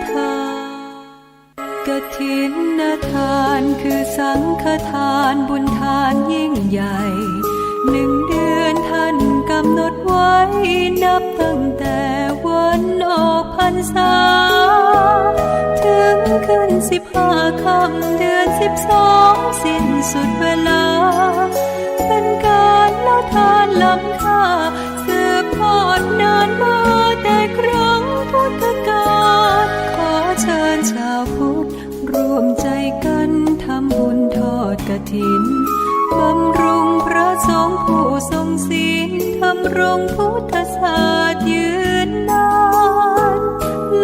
ทานกฐินทานคือสังฆทานบุญทานยิ่งใหญ่1 เดือนท่านกำหนดไว้นับตั้งแต่วันออกพรรษาถึงขึ้น15 ค่ำเดือน12สิ้นสุดเวลาเป็นการละทานล้ำค่าสืบทอดนานมาแต่ครั้งพุทธกาลขอเชิญชาวพุทธร่วมใจกันทำบุญทอดกฐินบำรุงพระสงฆ์ผู้ทรงศีลทำรงพุทธศาสนายืนนาน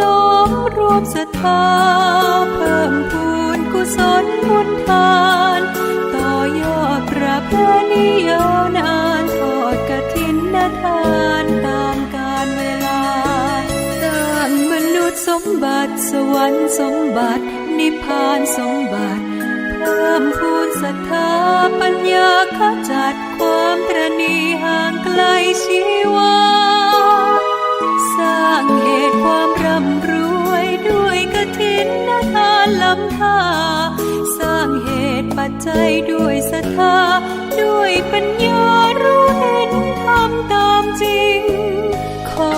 ล้อมรวมศรัทธาเพิ่มพูนกุศลบุญทานต่อยอดประเพณียาวนานทอดกฐินทานตามกาลเวลาสร้างมนุษย์สมบัติสวรรค์สมบัตินิพพานสมบัติเพิ่มพูนศรัทธาปัญญาขจัดความตระหนี่ห่างไกลชีวาสร้างเหตุความร่ำรวยด้วยกฐินทานล้ำค่าสร้างเหตุปัจจัยด้วยศรัทธาด้วยปัญญารู้เห็นธรรมตามจริงขอ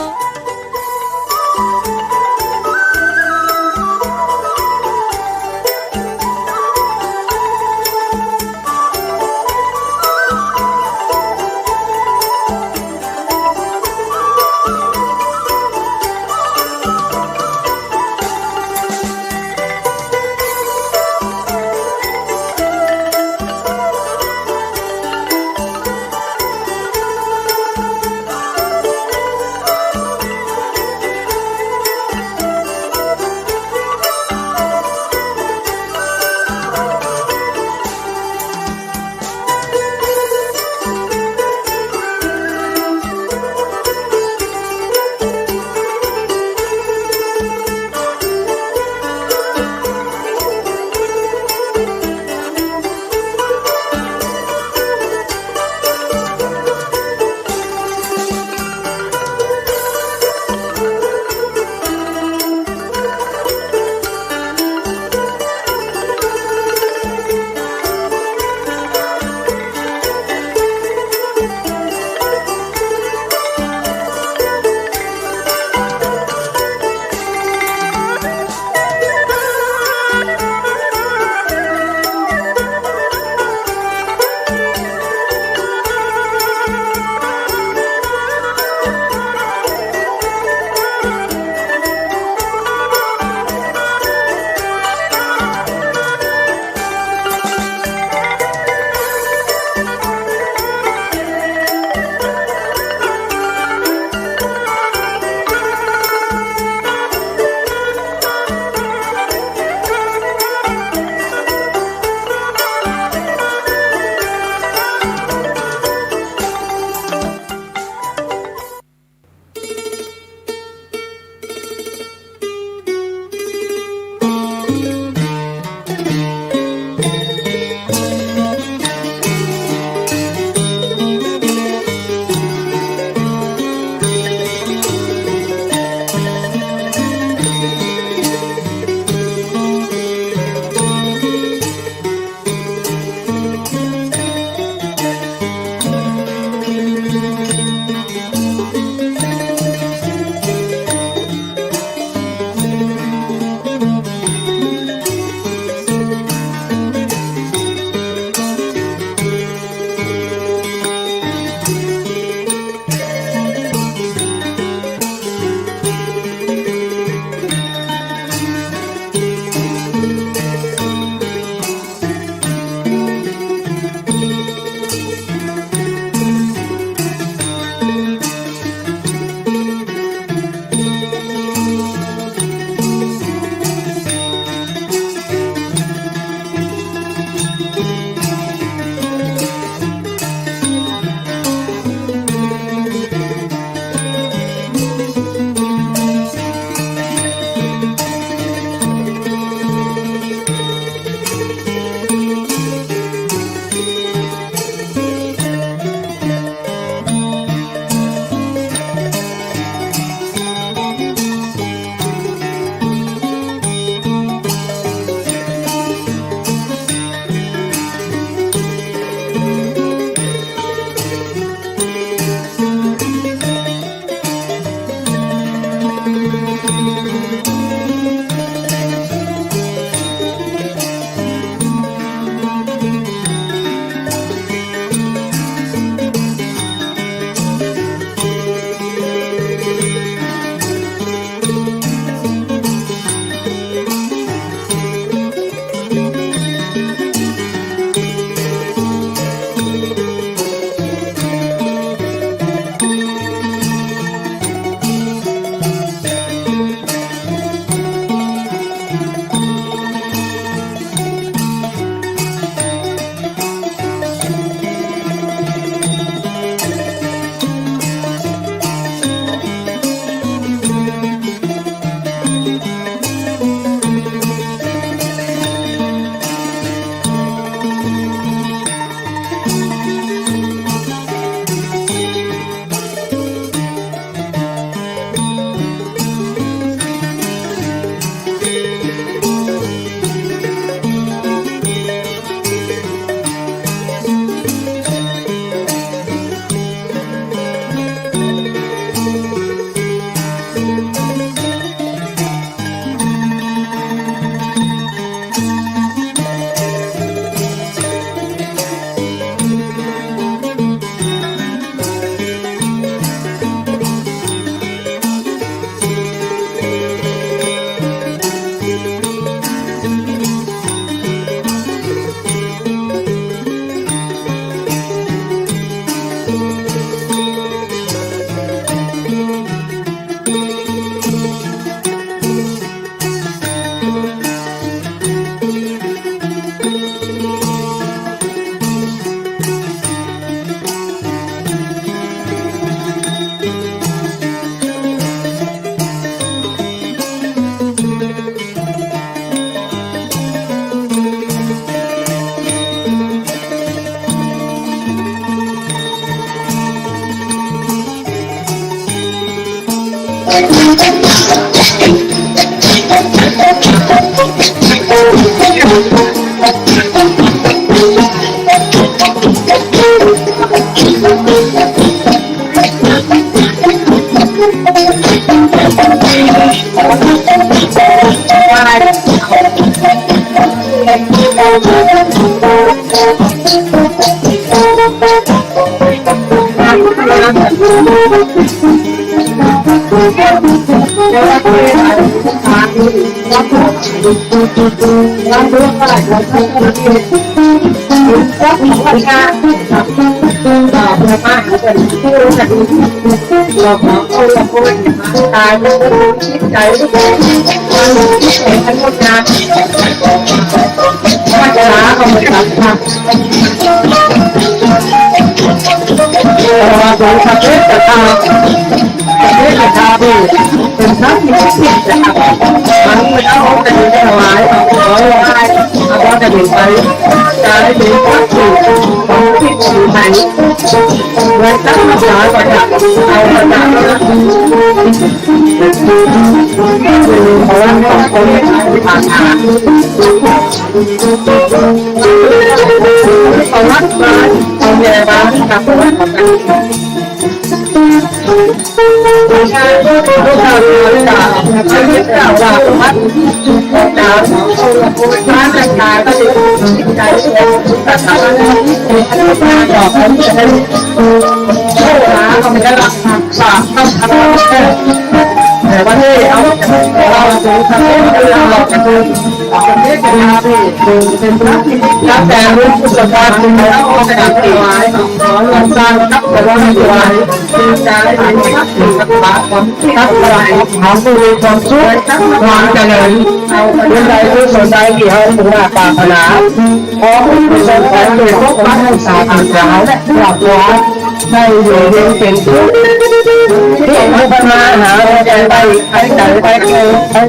ตายแล้วคิดใจคิดเห็นทั้งหมดนะว่าจะล้าก็ไม่รับค่ะสองสัตว์เล็กแต่ตาเล็กแต่ตาดีเป็นพระที่คิดจะทำมันไม่เอาแต่ดีไม่ถวายขอไหว้เอาแต่ดีไปจะได้ดีพระที่ของที่อยู่ไหนเว้นตั้งรักษาก่อนจะเอาประจำแล้วเพราะว่าของคนที่ผ่านมาเอาวัดมาเอาแย่มากับวัดของกันลูกชายลูกสาวไม่ได้กล่าวว่าวัดของดาวร้านแต่งงานก็จะคิดใจแต่ทำอะไรไม่ดอกนั้นจะได้โชว์ร้านก็ไม่ได้รับฝากต้องทำแต่ว่าที่เอาเราถึงทำให้เราจะดูเป็นเรื่องงานที่เป็นพระที่รับแต่รู้สุขภาพเป็นแล้วก็จะได้ไว้ขอหลังการรับแต่ว่าไม่ไว้จะได้ไม่รับสุขภาพความที่รับอะไรของผู้มีความสุขความเจริญเอาเรื่องใดเรื่องสนใจที่เขาถึงมาปรารถนาขอผู้มีส่วนของโดยพวกมันให้สาธารณะและครอบครัวได้อยู่เย็นเป็นสุขที่พัฒนาหาใจไปใช้ใจไป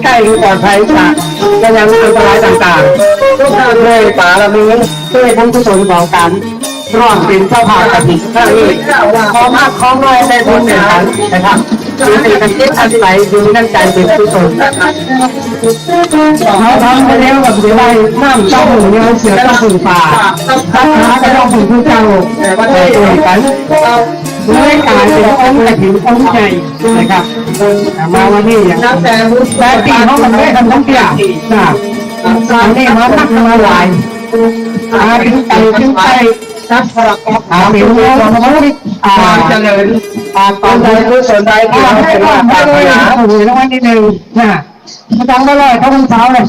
ใกล้ปลอดภัยจากยังอันตรายต่างๆทุกท่านด้วยป่าละมีด้วยทั้งกุศลของกันร่วมเป็นเจ้าภาพกฐินข้าเอกขอมากขอน้อยได้ผลเป็นฐานนะครับคือเป็นการคิดอันไหนดูนั่นใจเป็นกุศลนะครับเขาทำไปแล้วแบบเดี๋ยวได้น้ำเจ้าหูเนี่ยเสือต้องฝึกป่าทักษะก็ต้องฝึกผู้เจ้าแต่ด้วยกันด้วยการเป็นองค์กฐินองค์ใหญ่นะครับมาวันนี้อย่างแต่ปีเขามันไม่ทำทั้งปีนะตอนนี้มาทักมาหลายถึงไปนักประกอบเป็นเรื่องของความเจริญตอนใดผู้สนใจที่เราเป็นว่าปรารถนาโอ้โหแล้ววันนี้หนึ่งนะมาจังก็เลยเขาเป็นสาวเลย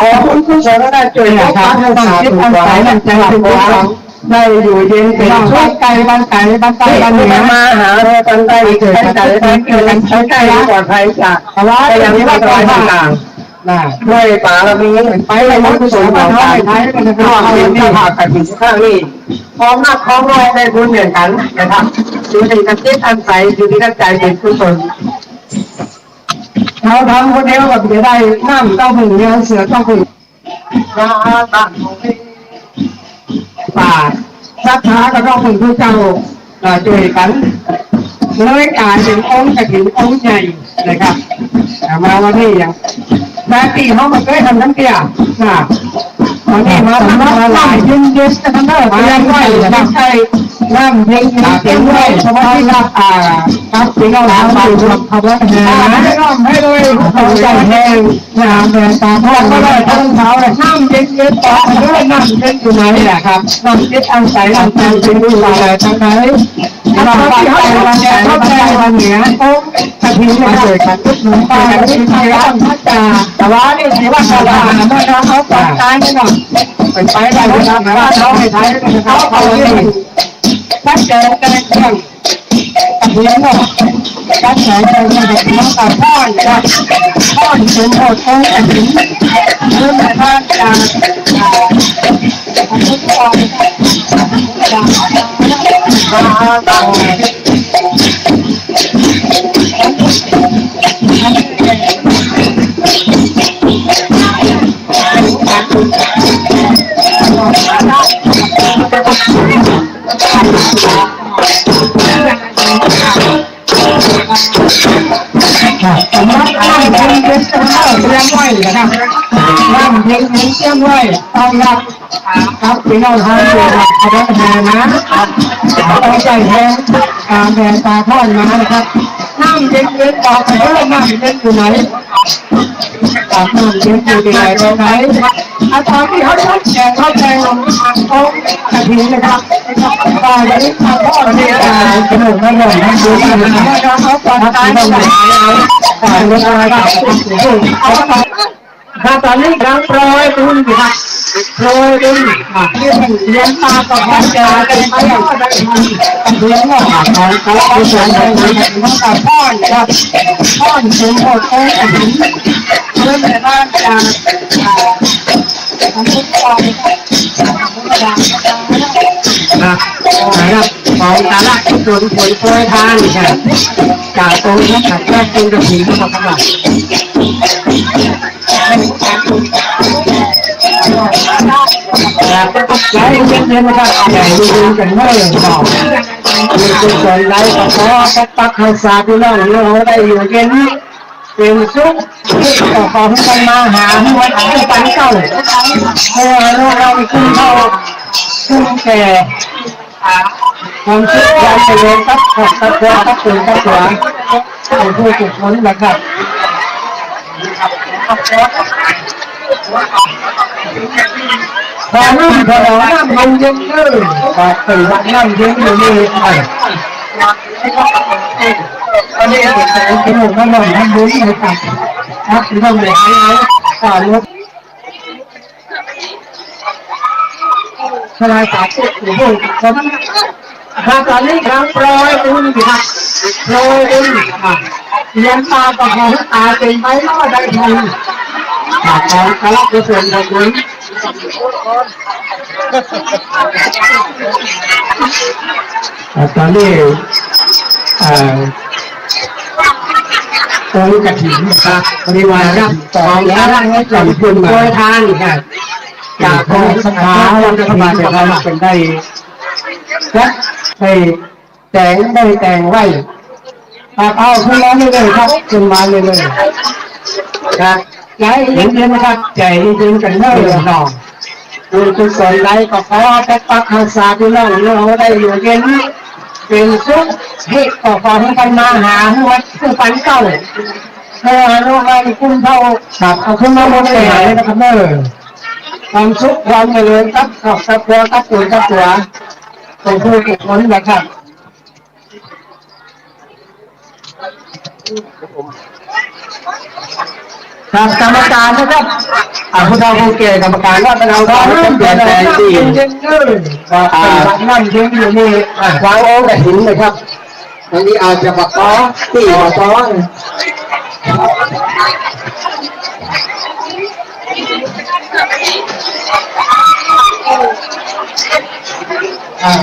ขอคุณผู้ชมได้ช่วยนะครับต้องคิดอันใสนั่นใจเป็นผู้ฟังได้อยู่เย็นเป็นสุขไก่บ้านไก่บ้านใต้บ้านเหนือมาหาเรากันได้เกิดกันได้เกิดกันใช้ใกล้ปลอดภัยจากภาวะอย่างนี้ไม่ตรายต่างๆด้วยป่าเรามีไปเลยนักกุศลของการร่วมเป็นเจ้าภาพกฐินข้างนี้พร้อมนักพร้อมน้อยได้บุญเหมือนกันนะครับอยู่ในการคิดอันใสอยู่ที่ตั้งใจเป็นกุศลเราทำคนเดียวแบบจะได้น้ำต้องผึ่งเนี่ยเสือต้องผึ่งป่าสักช้าก็ต้องผึ่งผู้เจ้าช่วยกันเลยการเป็นองค์กฐินองค์ใหญ่นะครับมาวันนี้อย่างแต่ตีเขามันเคยทำทั้งเกี่ยนะตอนนี้มาทำมาหลายเย็นๆจะทำได้มายังไงไม่ใช่น้ำเย็นเย็นด้วยเพราะว่าที่รับครับที่เราล้างไปรวมเขาไว้ให้น้ำให้เลยเขาใจแห้งน้ำแดงตาทอดก็ได้ทั้งเท้าเลยน้ำเย็นๆต่อด้วยน้ำเย็นอยู่ไหนแหละครับน้ำเย็นอันใสน้ำแดงเป็นดูอะไรทั้งนั้นเราไปวันแดงเขาแดงวันเหนือโอ้กระถิ่นมาเกิดกันทุกหนุ่มไปกันที่ไทยรัฐพัฒนาแต่ว่านี่ถือว่าชาวบ้านเมื่อเขาปลอดภัยไม่หน่อยเป็นไปได้เลยนะแต่ว่าเขาไม่ใช้เขาเลยถ้าเจอกันเรื่องกับเลี้ยงเนาะถ้าเจอกันเรื่องกับเลี้ยงกับพ่อเนี่ยพ่อถึงหมดทั้งแต่ถึงเรื่องแบบว่าการทุกคน สำนักนั่งเย็นเตรียมไว้นะครับนั่งเย็นเตรียมไว้ต้อนรับครับพี่น้องทางเรือขบวนแห่นะต้องใจแทนการแห่ตาทอดมานะครับนั่งเย็นบอกเออนั่งเย็นอยู่ไหนนั่งเย็นอยู่ที่ไหนตรงไหนอาจารย์ที่เขาต้องแจกเขาแจกเขากระถิ่นนะครับก็อย่างนี้เขาทอดนี่ขนมขนมทั้งดูนะครับเขาตอนการใส่เวลาครับตอนนี้กำลังโปรยตุนอยู่ครับโปรยตุนเลี้ยงปลาก็พอจะเป็นไปได้เลี้ยงว่าของเขาเป็นส่วนใหญ่ของกับพ่อนครับพ่อนเป็นหมดเลยเรื่องในบ้านการทำทุกอย่างนะครับของตลาดส่วนผลโปรยทานครับจากตรงนี้จากแรกเป็นกระถิ่นเข้ามาครับใหญ่เย็นๆนะครับใหญ่ดูกันเมื่อต่อมีคนสนใจก็ขอปักให้สาธุน้องเราได้อยู่เย็นเป็นสุขต่อของกันมาหาวัดที่ปันเก่าเพื่อเราขึ้นเข้าขึ้นแก่ความสุขความเจริญตับขอบตับตัวตับตื่นตับตัวเป็นผู้ถูกพ้นนะครับพอน้ำพอน้ำมันเย็นเลยพอตื่นน้ำเย็นอยู่นี่ไปตอนนี้เป็นหนุ่มขนมทำบุญนะครับครับที่ต้องเลยต่อรถสลายสาธุหรือผู้คนครับตอนนี้ครับโปรยตุนครับโปรยตุนเลี้ยงปลาก็พอตาเป็นไปรอดได้ทันของกระลักกระสุนของคุณตอนนี้ตรงกระถิ่นนะครับบริวารรับต่อแล้วให้จำคุณโดยทางครับจากของสภารัฐบาลจะทำเป็นได้และให้แต่งได้แต่งไว้เอาขึ้นมาเลยครับขึ้นมาเลยครับใจเย็นๆนะครับใจเย็นกันเมื่อหนอคุณกุศลไรก็ขอแต่ปักหาสาธุน้องเราได้อยู่เย็นเป็นสุขให้ก็ขอให้กันมาหาวัดผู้ปันเก่าเพื่อเราให้คุณเท่าครับเอาขึ้นมาบนเลยนะครับเมื่อความสุขความเจริญกับขอบกับตัวกับตัวกับตัวเป็นผู้กุศลนะครับครับกรรมการนะครับผู้เฒ่าผู้แก่กรรมการว่าเป็นเราต้องเปลี่ยนแปลงที่นั่นทิ้งอยู่นี่วางโอ้แต่หินเลยครับอันนี้อาจจะปักต้อที่ปักต้อ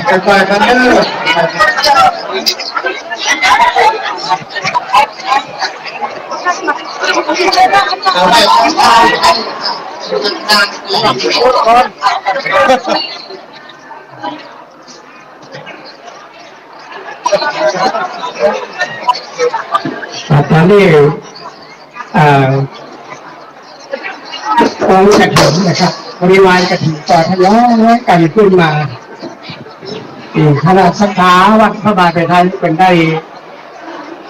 กันไปกันเด้อตอนนี้องค์กระถิ่นนะครับบริวารกระถิ่นต่อทยอยกันขึ้นมาคณะสัทธาวัดพระบาทไทยเป็นได้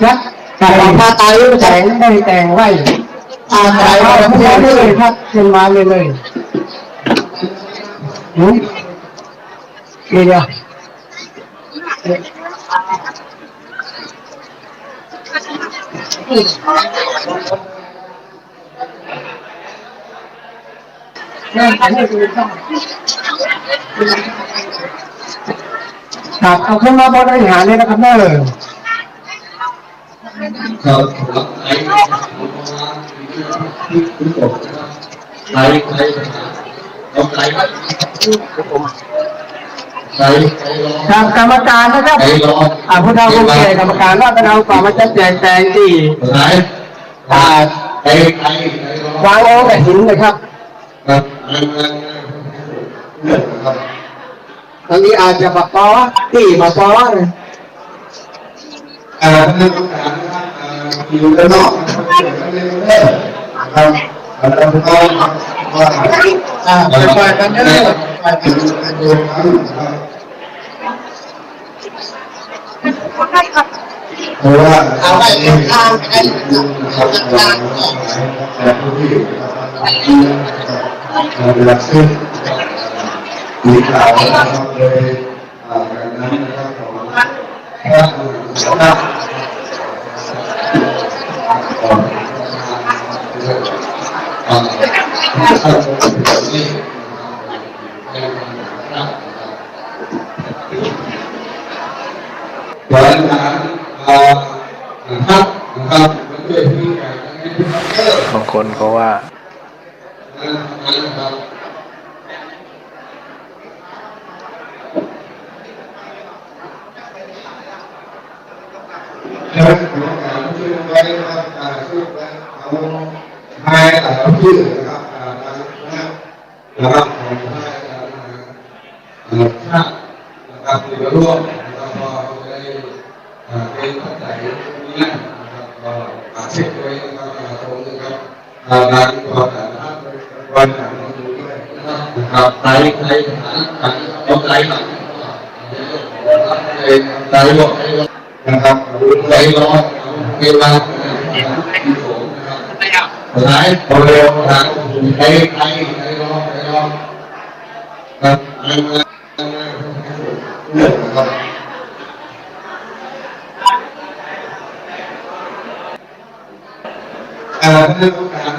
ยัดการพาตายแสงได้แต่งไว้ตายว่าผู้ใดเลยครับขึ้นมาเลยเดี๋ยวครับเอาขึ้นมาบนอาหารเลยนะครับเนอะครับไหลครับกรรมการนะครับผู้เฒ่าผู้แก่กรรมการว่าเป็นเอาก่อนมาจัดแจงแจงที่วางโอ้แต่หินเลยครับตอนนี้อาจจะปักต้อที่ปักต้อ อยู่ด้านนอกนะครับเราต้องว่าไปกันเยอะไปถึงโดนนั้นนะครับเพราะว่าเอาไปทางไอ้ทางหลักซึ่งมีข่าวเลยการนั้นนะครับครับวันนั้นครับนะครับบางคนเขาว่าแล้วช่วยไว้นะครับช่วยเอาให้ชื่อนะครับนะครับของให้ชาตินะครับที่มาร่วมนะครับพอได้เป็นปัจจัยนี้นะครับก็เช็คไว้นะครับตรงนี้ครับงานความสามารถวันหนังดูด้วยนะครับใครต้องใครหนังใครบอกนะครับใครรอเวลาหลายคนเร็วทางใครรอครับเรื่องการ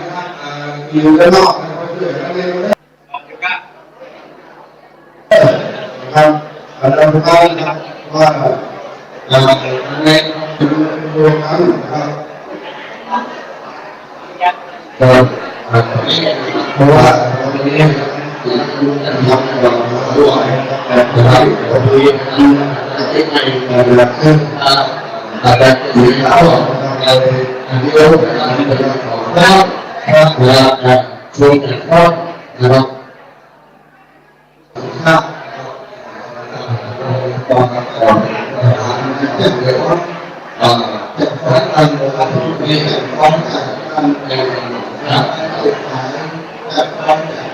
อยู่ด้านนอกนะครับเพื่อให้เร็วนะครับเราต้องว่าในโรงงานนะครับเพราะว่าเราไม่ได้ทำด้วยนะครับตรงนี้หลักขึ้นอาจจะถึงแล้วเดียวแล้วช่วยกันก็นะครับครับตอนก่อนเดี๋ยวอันนี้พร้อมกันนะครับสุดท้ายพร้อมกันเ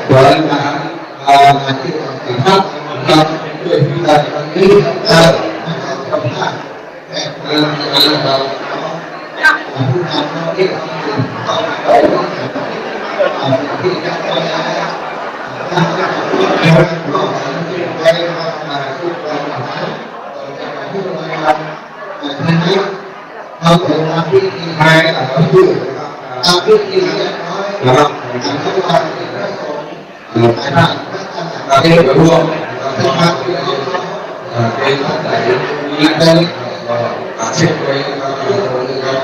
ดี๋ยวนะที่ครับครับด้วยที่ใดนี้ครับกับท่านเราผู้ทำหน้าที่ที่จะทำงานแล้วก็ไปมาทุกวันที่เราทีนี้เราเป็นนักวิทยาศาสตร์ที่นักวิทยาศาสตร์นะครับทุกวันที่เราเราได้ร่วมนะครับเป็นอะไรนี้ได้เช็คไว้นะครับ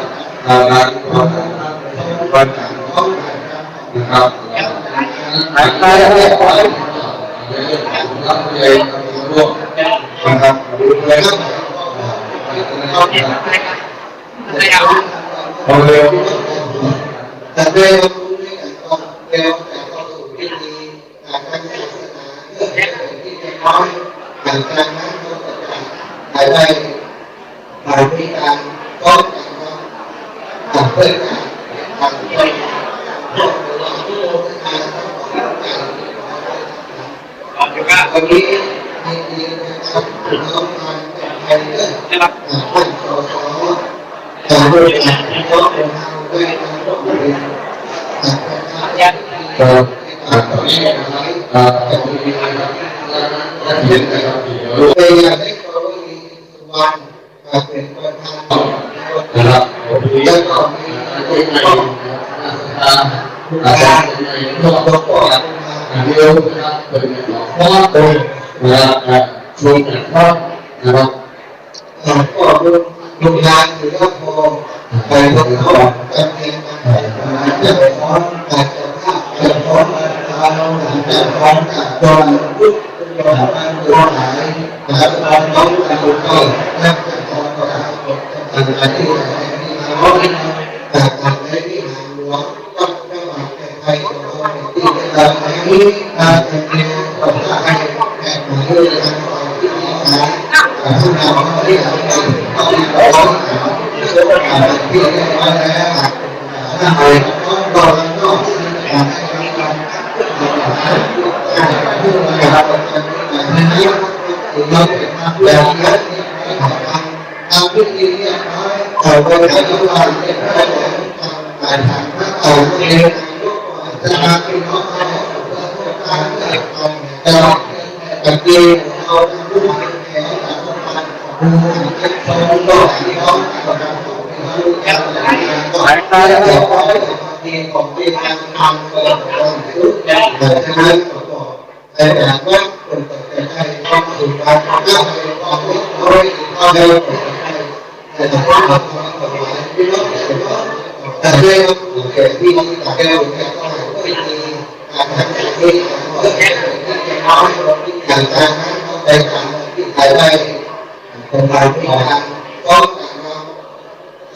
งานของวันนะครับไปรับเลยร่วมนะครับเลยเอาเร็วแต่เร็วเร็วแต่ก็ถูกที่ดีการทำศาสนาเพื่อที่จะน้อยการการนั้นก็จะได้หลายวิธีการก็จะเพื่อการทำให้วันนี้มีนะครับน้องทางไทยเรื่องท่านสสการบริหารก็เป็นทางด้วยทางก็เป็นครับตอนนี้จะมีการเรียนนะครับโดยอยากให้เขามีวันเป็นประธานนะครับแล้วก็มีอาจารย์ก็เดียวเป็นข้อตรงนะครับช่วยกันข้อนะครับก็โรงงานหรือว่าพอไปลงข้อจำเป็นจะพร้อมการจะภาพจะพร้อมการลงหนังจะพร้อมการตอนยุคการดูหายนะครับตอนน้องการดูก็นั่งจะพร้อมการทำที่เขาจากการได้ที่หางหลวงก็ไม่หวังแต่ใครก็ที่จะทำนี้จะเป็นคนละให้แก่หมายเลขทางที่ดีนะผู้นำที่ทำต้องมีความเชื่อ อะไรก็นะครับเราแบบนี้ทางที่ดีเนี่ยเราไปให้ทุกวันเป็นการทำเอาเองจะมาเป็นน้องเราแต่แบบนี้เราผู้ใหญ่แก่เราก็ที่เขาหลายครั้งแล้วดีของที่ทางทำเปิดแต่ฉะนั้นแต่ว่าคนแต่ใครต้องสื่อการต้องให้ต้องให้แต่ถ้าเราทำแบบนี้ไม่ต้องแต่เรื่องเกิดที่แต่เรื่องเนี่ยก็ไม่มีการทำที่น้อยอย่างการในการที่ใครได้เป็นการที่ทำก็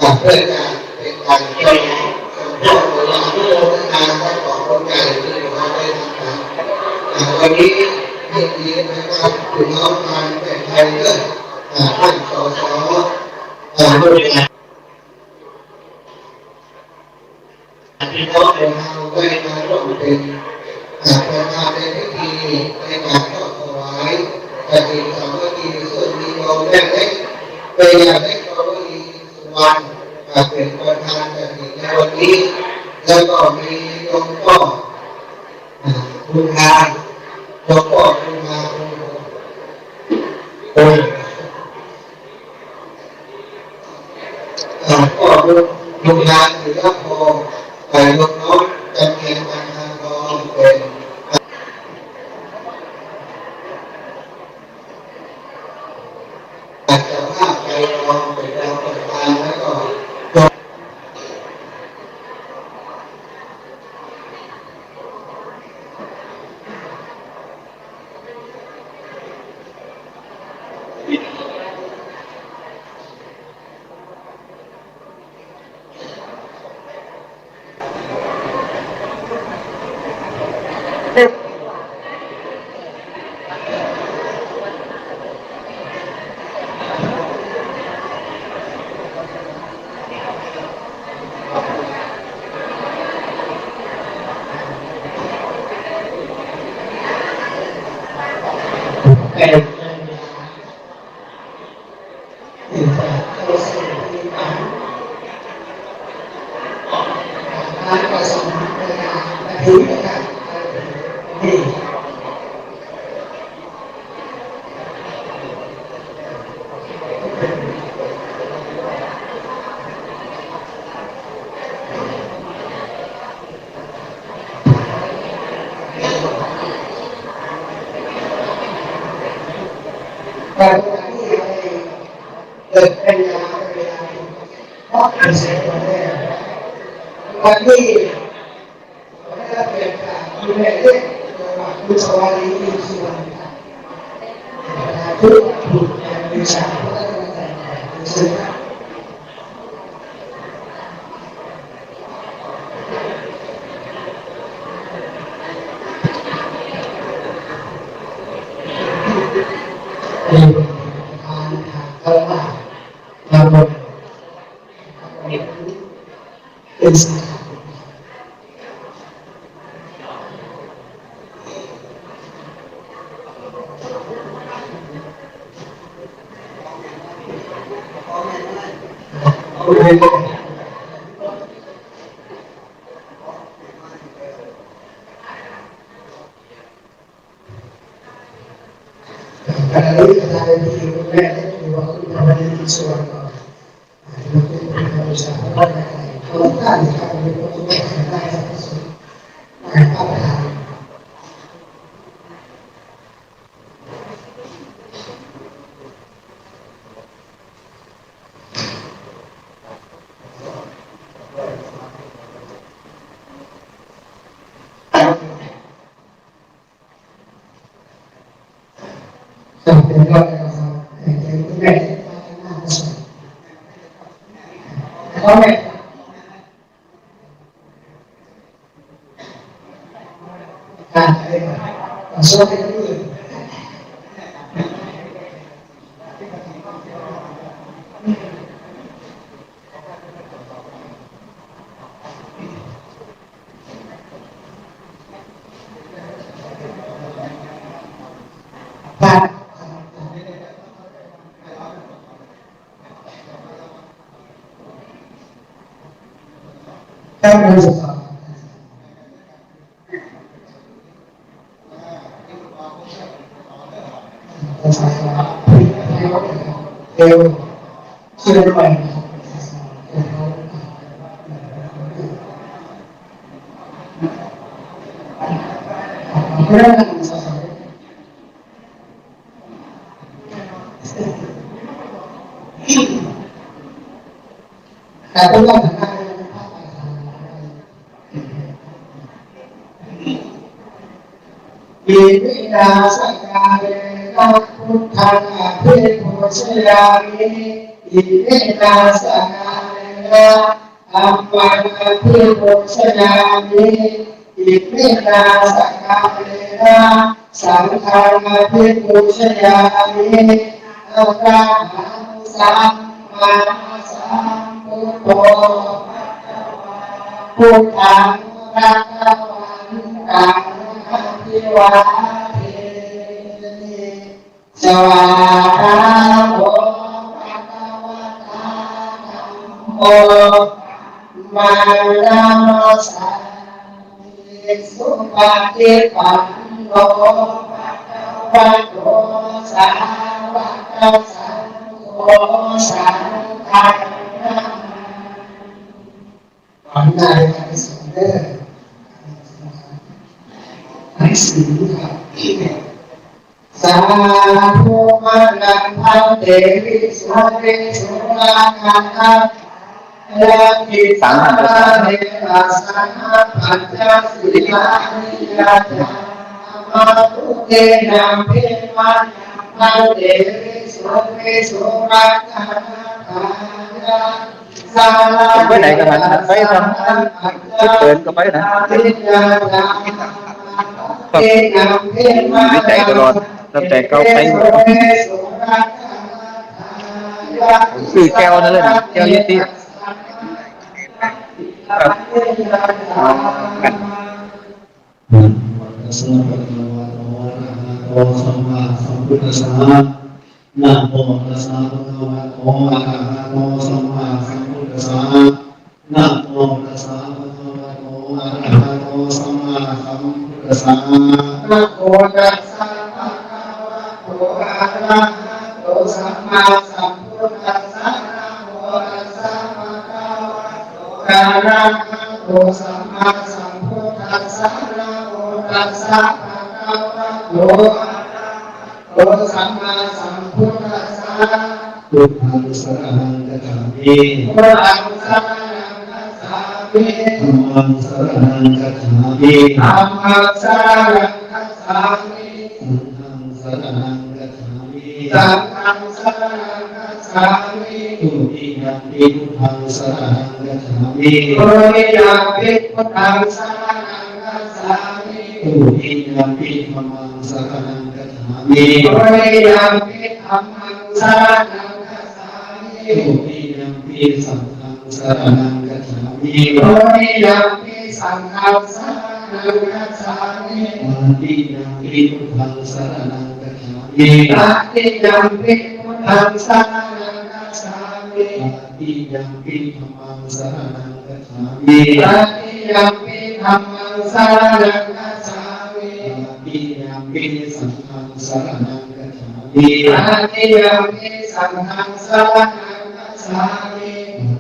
การเพื่อการเป็นการเป็นพวกเราที่เราทำก็ของคนใหญ่ที่เราได้ทำวันนี้ที่ดีนะครับถึงเอาการเป็นไทยเรื่องท่านสสด้วยกันที่เขาเป็นเอาไว้มาร่วมเป็นประธานในพิธีในการทอดถวายแต่ที่สามัคคีส่วนมีเราแรกเล็กเป็นอย่างเล็กเราก็มีสุวรรณเป็นประธานในวันนี้แล้วก็มีหลวงพ่อบุญมาหลวงพ่อบุญมาหลวงพ่อบุญมาหรือว่าพอแต่หลวงน้องจำเนียนการทางน้องเป็นแต่ภาพใจน้องเป็นเราประธานแล้วก็การที่เกิดเป็นยาเป็นเพราะเป็นเสียงวันแรกวันที่ได้เปลี่ยนการดูแลเรื่องคุณสวัสดิ์ที่สุวรรณทุกถูกการวิชาพระราชแต่งซึ่งเป็นทางเข้ามาระบบเป็นสิ่งการเรียนการเรียนรู้แม่ได้ถือว่าคุณทำได้ดีส่วนก่อนเราเป็นผู้วิชาเพราะอะไรเขาต้องการการเรียนรู้แม่ได้ที่สุดการพัฒนาเป็นก็แต่งคุณแม่น่าสนพ่อแม่การอะไรมาสอนให้ลูก การศึกษาเอวเชื่อไปไม่ได้การศึกษาแต่ต้องทำงานในภาคการ อิมินาสังกาเรนะพุทธังอภิปูชยามิอิมินาสังกาเรนะอัมมังอภิปูชยามิอิมินาสังกาเรนะสังฆังอภิปูชยามิอะระหังสัมมาสัมพุทโธพุทธังรักวันตังทิวาเทสวาคาโตภะคะวะตาธัมโมมานะโมสัมมิสุปฏิปันโนภะคะวะโตสาวกสังโฆสังฆังนะมาในการสอนเด้อหนังสือครับสาธุมานันทังเตวิสุเรสุราคันทังยาติสังฆะเนอาสังฆะปัญจสิลานิยาจามาตุเตนะเพิมันทังเตวิสุเรสุราคันทังยาไปไหนกันนะไปทำชุดเดินก็ไปนะวิจัยตลอดตั้งแต่เขาไปคือแก้วนั่นเลยนะแก้วยี่สิบนะโมตัสสะภะคะวะโตอะระหะโตสัมมาสัมพุทธัสสะนะโมตัสสะภะคะวะโตอะระหะโตสัมมาสัมพุทธัสสะนะโมตัสสะภะคะวะโตอะระหะโตสัมมาสัมพุทธัสสะนะโมตัสสะภะคะวะโตอะระหะโตสัมมาสัมพุทธัสสะนะโมตัสสะภะคะวะโตโอสัมมาสัมพุทธัสสะพุทธังสรณังคัจฉามิ พุทธังสรณังคัจฉามิ ธัมมังสรณังคัจฉามิ ธัมมังสรณังคัจฉามิ สังฆังสรณังคัจฉามิ สังฆังสรณังคัจฉามิ ตุติยัมปิพุทธังสรณังคัจฉามิ ตุติยัมปิพุทธังสรณังคัจฉามิ ตุติยัมปิธัมมังสรณังคัจฉามิ ตุติยัมปิธัมมังสรณังคัจฉามิ ตุติยัมปิสังฆังสรณังคัจฉามิ ตุติยัมปิสังฆังสรณังคัจฉามิ อาติยัมปิพุทธังสรณังคัจฉามิ อาติยัมปิพุทธังสรณังคัจฉามิ อาติยัมปิธัมมังสรณังคัจฉามิ อาติยัมปิธัมมังสรณังคัจฉามิ อาติยัมปิสังฆังสรณังคัจฉามิ อาติยัมปิสังฆังสรณังคัจฉามิ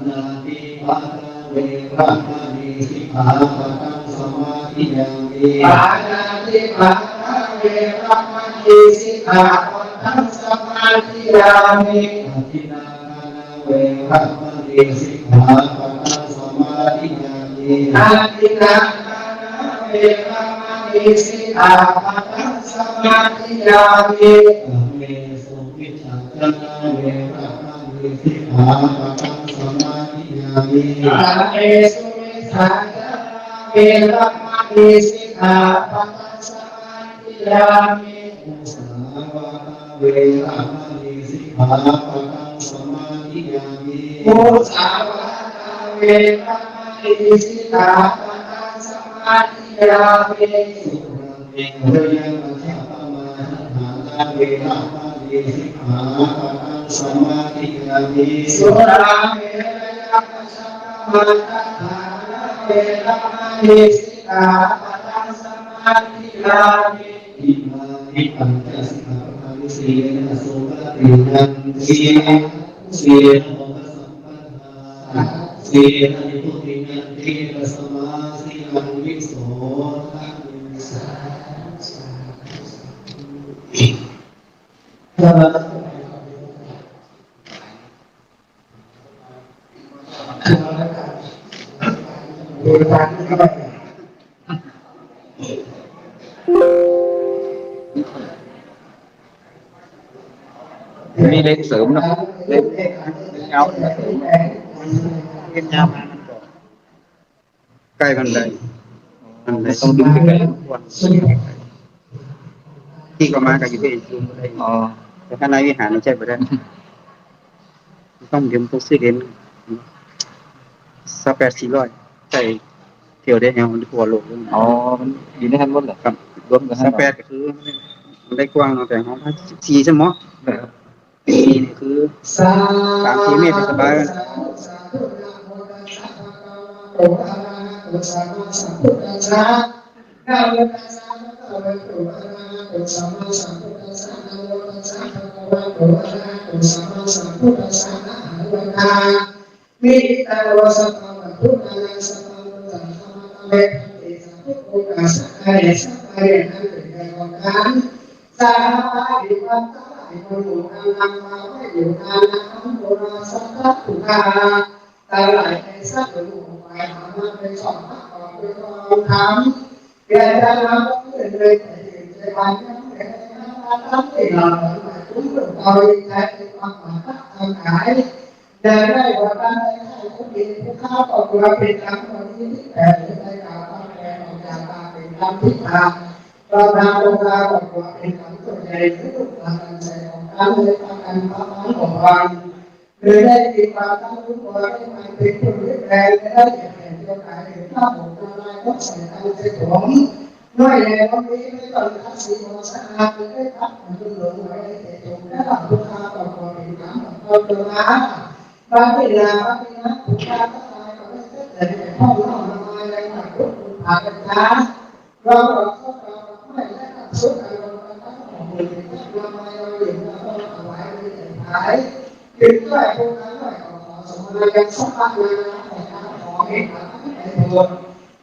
นาติปะทะเวระมะนิสิกขาปะทังสมาธิยามิ ปานาติปะทะเวระมะนิสิกขาปะทังสมาธิยามิ อาทินาทานาเวระมะนิสิกขาปะทังสมาธิยามิ อาทินาทานาเวระมะนิสิกขาปะทังสมาธิยามิ อะเมสุวิชาจนาเวระมะนิสิกขาปะทังสมาธิยามิ อาเอสุมิสาจาเวระมะนิสิกขาปะทังสมาธิยามิ มุสาวาทาเวระมะนิสิกขาปะทังสมาธิยามิ มุสาวาทาเวระมะนิสิกขาปะทังสมาธิยามิ สุรังเองเรยังมัชฌะปมาหานาเวระมะนิสิกขาปะทังสมาธิยามิ สุราเมรยะมัชฌะปมาทฐานาเว เวรมณีสิกขาปะทังสมาธิยามิอิมานิปัญจสิกขาปะทังสีลโสภะติยันติสีลโภคสัมปทาสีลนิพุติยันติปัสมาสีลังวิโสทะมิสามีเลขเสริมเนาะเลขเงาเสริมเล่นยาวมามันก็ใกล้กันเลยมันเลยต้องดึงขึ้นไปวันที่ก็มากับอยู่ที่ซูมได้อ๋อแต่ข้างในวิหารนี่ใช่ไหมได้ต้องเดี๋ยวต้องซื้อเด่น28,400ใช่เที่ยวได้ยังมันทั่วโลกเลยอ๋อมันอยู่ในทั้งหมดเหรอครับรวมกัน28ก็คือมันได้กว้างแต่ห้อง14ใช่ไหมนี่คือ3-4 เมตรสบายกันวิตาโรสัพพะพุทธานังสัพพะมุสังฆะเวทิสัพพุทธาสัพพะเรสัพพะเรนังเป็นการของการสาธุปัตตาอิโมโนกังนังมาไว้อยู่นานังโมราสัพพะทุกาตาไหลในสัพพะลูกไปหามาเป็นสองพักออกเป็นกองคำเกิดจากน้ำต้องเกิดเลยแต่ถึงใจวันยังไม่ได้ทำให้เราหมายถึงเรื่องเราใจเป็นความหมายทางกายแต่ได้ว่าการในไทยผู้ดีผู้ข้าวก็ควรเป็นคำวันนี้แต่ในกาลว่าแกออกจากปากเป็นคำพิธาเราดาวดาวก็ควรเป็นคำตัวใหญ่ที่ลูกหลานใจของการในทางการพระมันของวันหรือได้ติดความตั้งรู้ว่าได้มาเป็นคนเรียกแรงได้เห็นเจ้าขายเห็นภาพของนายก็ใส่ตามใจผมน้อยเลยวันนี้ไม่ต้องทักษีโมสะอาดได้พักมันหลงไว้ในใจผมได้หลับลูกค้าก็ควรเป็นคำของเราตัวนะบางเวลาบางทีนะผู้ค้าก็ตายก็ไม่เสร็จแต่พ่อเราทำไมอะไรหนักรุกผ่ากันช้าเราก็เราไม่ได้ทำสุดเราตั้งของมือเราไม่เราเห็นเราเอาไว้ในใจหายถึงด้วยผู้ค้าด้วยขอสมณะยังสักพักนะแต่ถ้าขอให้ผ่านไปหมด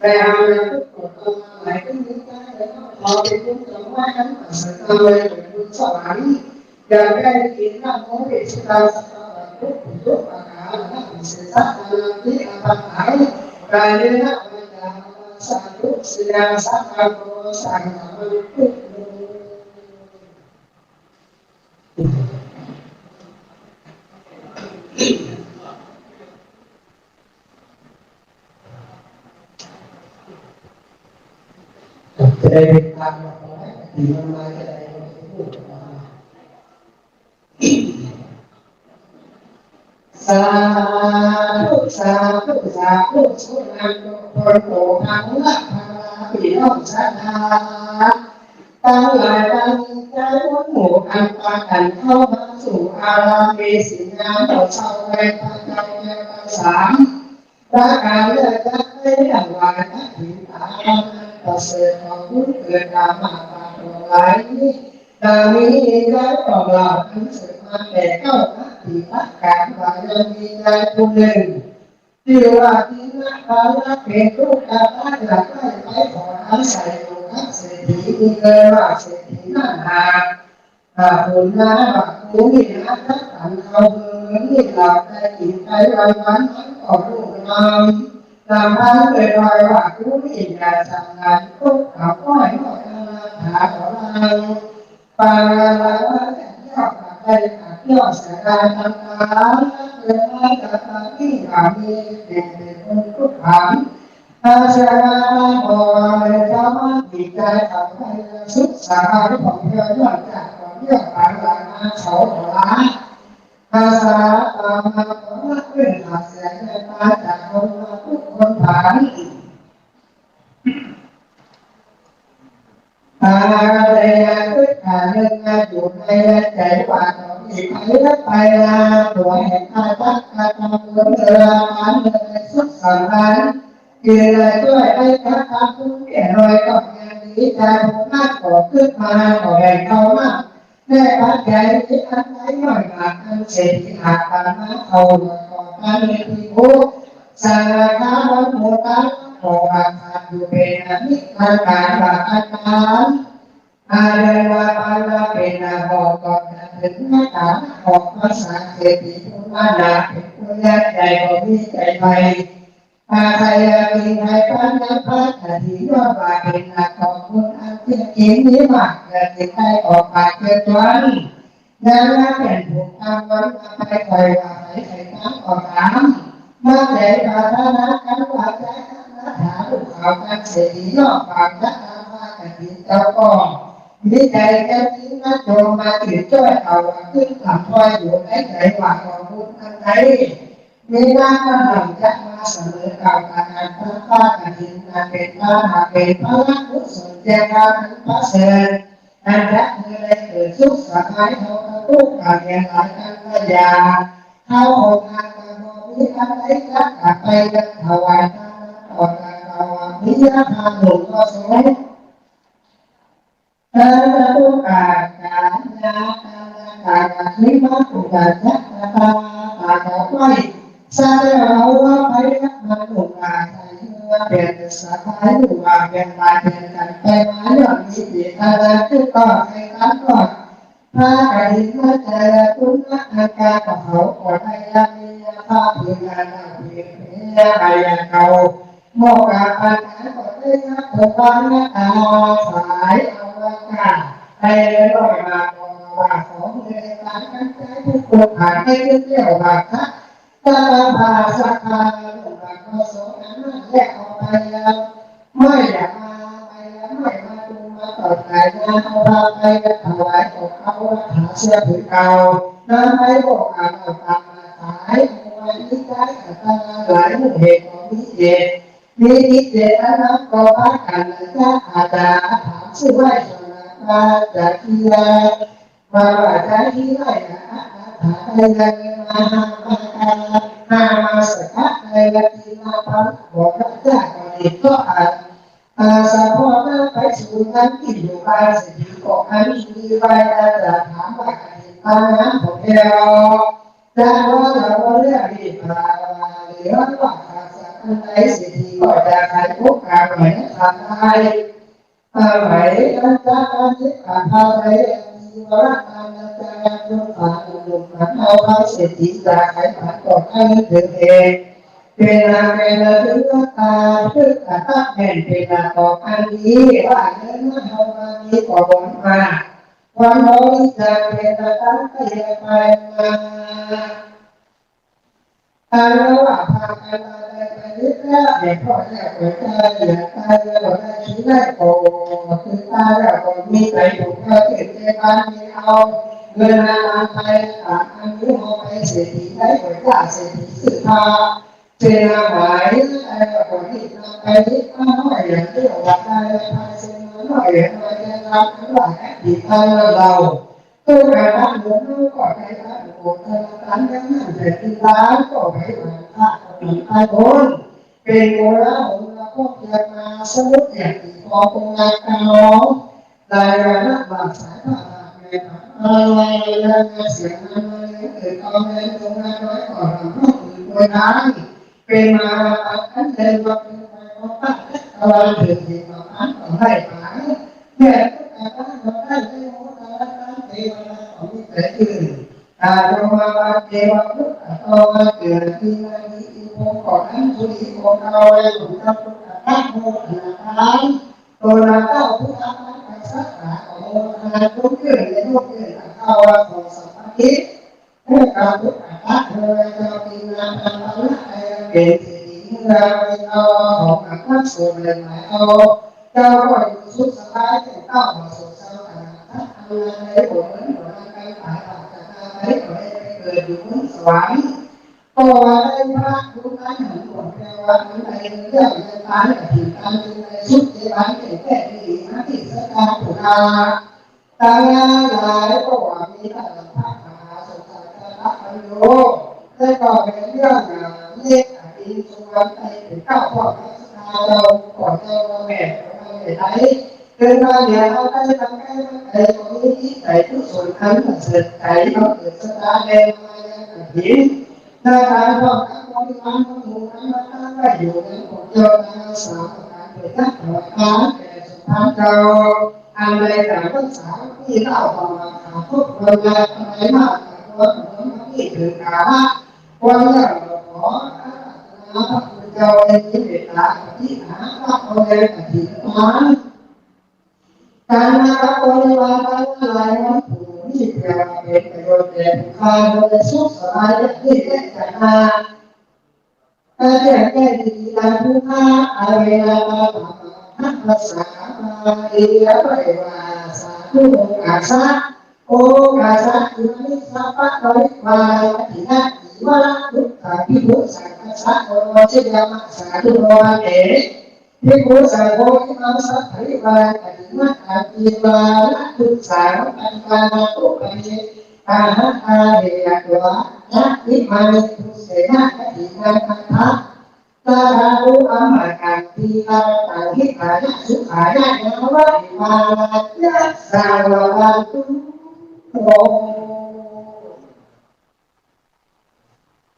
แต่เรายังทุกข์ตัวไหลขึ้นนิดได้แล้วพอเป็นผู้จำไว้นั้นเสร็จเลยเป็นผู้สวรรค์อยากได้กินน้ำมันเป็นสุดาสักทุกทุกอาการนักศึกษาที่อาภาษกายเนื้อวิญญาณสัตว์เสียสักการโกสังขารทุกจะได้เป็นทางของให้ดีมากๆจะได้พูดสาธุสาธุสาธุสุนันตุโตพังละภาปิโนสัทธาตั้งหลายวันใจวันหมู่อันปากันเข้ามาสู่อารามเมสิงามต่อชาวไทยพระเจ้าแม่ภาษาประการเลือกได้อย่างวายนักหินตาประเสริฐของผู้เกิดกามาตาตัวหลายนี้ดามีได้ต่อเราอันเสริฐมาแต่เก้านักที่พักการวายมีได้ผู้หนึ่งที่ว่าที่นักพานักเป็นทุกการได้หลักได้ไปขออาศัยของนักเศรษฐีมีเกินว่าเศรษฐีนั่นหาผลนะว่าผู้มีนักทักขันเขาเมืองนี่หลักได้กินไปวันวันนั้นต่อรูปนามนามพันเลยลอยว่าผู้มีงานทำงานทุกเขาก็ให้หมดหาของเราปาลาว่าย่อไปย่อสายทำงานเรื่องอะไรต่างๆที่มีเป็นคนทุกขันอาชาโมเลยเจ้ามาดีใจทำให้สุขสาธุของเพื่อนยอดจากของเรื่องการงานเขาละภาษาตามมาของเรื่องหาเสียงในตาจากคนมาทุกคนผ่านอะไรก็ขาดเรื่องงานอยู่ในใจว่าของอีกไปแล้วไปลาตัวแห่งการพักการทำเรื่องเรือมันเลยสุขสาร เกิดเลยด้วยไอ้พระธรรมผู้แก่ลอยก็ยังดีใจผมมากขอขึ้นมาขอแห่งเขามากแม่พระใหญ่ที่อันไหนหน่อยมาอันเศรษฐีหาปานมาเอาขอการเรียนที่ผู้สาขาวันโมตัสขออาคารอยู่เป็นอนิจการบาอาการอาเรวาปานาเป็นนาบอกก่อนถึงหน้าตาขอภาษาเศรษฐีผู้มานาเป็นผู้ยากใจก็มีใจไปอาใครกินใครปั้นน้ำพัดแต่ที่ว่าบาเป็นนาของคุณอันเที่ยงกินนี้มากแต่ที่ใครออกปากเกิดวันนั้นเป็นผู้ทำวันไปคอยว่าใครใครตั้งออกถามมาแต่ปาทนากันว่าใจนักถาลูกเขากันเสียดีนอกปากนักทำว่ากันดินเจ้าก่อนมีใจกันที่มาโจมมาถือจ้อยเอาขึ้นหลังคอยอยู่ในใจว่าของคุณอันไหนมีหน้าก็หลังจะมาเสมอเก่าการพระป้ากันดินนาเป็นพระหาเป็นพระรักผู้สนใจการพระเสด็จอันรักเมื่อไรเกิดสุขสบายเขาทุกข์การเรียนหลายกันพยาเข้าออกงานการมองมีอะไรรักไปกันถวายทานต่อการถวายมิยาทานหลวงพ่อสงฆ์ทุกการการงานการที่มาถูกการจัดการไว้สร้างเราว่าไปรักมาถูกการใช้เมื่อเป็นสถานอยู่ว่าเป็นมาเป็นกันไปมาอย่างมีจิตอะไรขึ้นก็ให้กันก่อนพระกฐินมาเจอคุณอาการของเขาขอให้ยังมีภาพเพียงงานเพียงอะไรเขาโมกาปัญหาก็ได้รับผลวันตาสายเอาละกันให้ลอยมาว่าของเรื่องการกันใจทุกคนผ่านให้เที่ยวว่าค่ะตาบาสักการหลวงพ่อสงฆ์นั้นแยกออกไปแล้วไม่อยากมาไปแล้วไม่มาดูมาต่อสายงานเอาไปถวายของเขาหาเสื้อผืนเก่าน้ำไม่บอกอ่านตามมาสายวันนี้ได้กับตาหลายหมู่เหตุของมิเจมีนิเจตนะก็พักกันจะอาจารย์ถามชื่อว่าสนามาจากที่แรกมาว่าจากที่ไหนนะถามอะไรมามาสักพักในนาทีมาพันบอกพระเจ้าก่อนอีกก็สะพอหน้าไปสู่นั้นที่อยู่ภายสิริของอันมีใบจะถามว่าทางนั้นของเราจะว่าเราเรื่องดีมาหรือว่าอันใดสิทธิก็จะใครพบการไหนทำได้ไหนอันจะอันที่ผ่านมาไหนมีวรรณจะยกผ่านยกผ่านเอาพระสิทธิจะใครผ่านก็ให้ถึงเองเป็นอะไรถึงตาถึงตาแผ่นเป็นต่ออันนี้ว่าเนื้อเรามานี้ก็บนมาวันนี้จะเป็นตั้งแต่ไปมาระหว่างทางการไปยึดแล้วเด็กพ่อแม่หัวใจอยากตายแล้วได้ชีวิตโตคือตายแล้วก็มีใจถูกเขาเกิดในบ้านมีเอาเงินมาไปอันนี้เอาไปเสียทีได้หัวใจเสียทีสื่อพาเจนาหมายคนที่นำไปยึดมาหน่อยอย่างที่เราได้ไปเสียหน่อยอย่างไรนะครับทั้งหลายที่ทางเราตัวการทำหลวงพ่อก็ใช้ทางหลวงพ่อการยังนั่งเสร็จที่ร้านก็ไปหาพระปีพระโกนเป็นโบราณเราก็เกิดมาสมุทรอย่างที่พอคงงานกันน้องรายงานนักบาดสายผ่าในผ่าอะไรงานเสียงานอะไรเกิดเอาในตรงงานน้อยก่อนทำให้อื่นโดยร้ายเป็นมาอันเดินมาเป็นไปว่าป้าอะไรเกิดเหตุการณ์ของให้หายเนี่ยแต่ถ้าเราได้ในโมดเทวนาของมิตรอื่นโยมาเทวพุทธโตมาเกิดที่นาทีอิโมก่อนนั้นสุริโกนาเวสุตพุทธะโมนาคานตัวนาเก้าพุทธะไปสักขาของโมนาทุกเกิดในทุกเกิดเข้าว่าของสัมภทิผู้การพุทธะโมนาเจ้าปีนาคันละเป็นสิ่งที่เราเอาของอัครสูงเลยหมายเอาเจ้าก็อยู่สุขสบายแต่เจ้ามาสุขเศร้าแต่ทำงานในหัวเหมือนหัวงานไปหลายหลักจากงานไปเกิดอยู่บนสวรรค์ก็ได้พระทุกท่านหันหัวแปลว่าในเรื่องในการกับถิ่นการในสุดในการเกิดแก่ดีนะที่สการผูกาตางานหลายก็ว่ามีท่านพระมหาสมศักดิ์พระปัญโยได้ก็เป็นเรื่องเล็กอินสุวรรณไปถึงเก้าพ่อพระสถา เราก่อนเราแม่ไหนเกิดมาเนี่ยเราได้ทำให้ใจของนี้ใจทุกส่วนทั้งเสร็จใจเราเกิดสตาร์เดนมาอย่างนี้ถ้าการพอการบริหารของหมู่นั้นมาตั้งไว้อยู่ในของเจ้าการสามการเปิดนักหัวการแก่สุภาพเจ้าอันใดแต่รักษาที่เล่าต่อมาขาดทุกเวลาอะไรมากตัวของที่ถือขาวันนี้ขอพระพุทธเจ้าในที่เมตตาที่หาพระองค์ในปฏิบัติการมารับบริวารการอะไรนั้นผู้ที่เกิดเป็นประโยชน์แก่ผู้ฆ่าโดยสุขสบายที่ได้จากมาแต่แก่ดีการผู้ฆ่าอะไรมาทักภาษามาเรียบร้อยว่าสาธุอาสาโอกาสะคือมิสัพพะบริวารปฏิฆาอิวะทุกขาภิกขุสังฆสะโอเจยามะสาธุโรเอภิกขุสังโฆอิมังสัพพะริวารปฏิมาอาภิวาระทุกสาวปัญญาตุปนิกาหะอาเดยะวะนะวิมานิทุเสนะปฏิมาคันธะตาราอุอัมมาคันติตาตังหิขายะสุขายะนวะอิมานะสาวะตุโอ้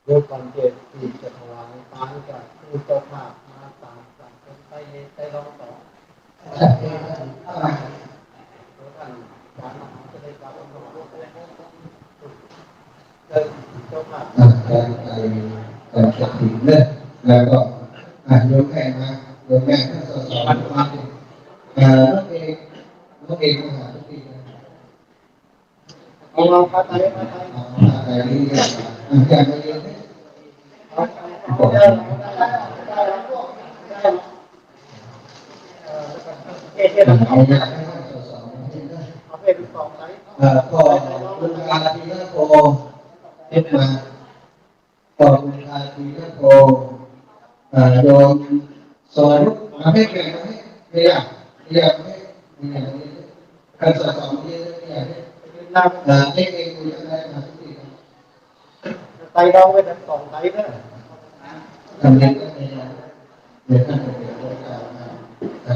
โดยความเจตที่จะถวายทานจากผู้เจ้าภาพมาตามสั่งเป็นไปร้องต่อท่านการมาจะได้การถวายเจ้าภาพการจัดถิ่นเนี่ยแล้วก็โยมแม่มาโยมแม่ท่านสอนมาน้องเองมหาทุกปีเราพาไปมาไปอะไรนี่อย่างมาเรียนเนี่ยเอาอยากให้ท่านสอนเอาเป็นสองไซส์ก็บุญญาทีละโพเอ็ดมาต่อบุญญาทีละโพโยมสอนมาให้แก่ไม่อยากไม่อยากการสอนเยอะไม่อยากให้เองคุยอะไรมาทุกทีไตเราไปทั้งสองไตเนี่ยทำเองก็ไม่เดี๋ยวท่านเดี๋ยวจะท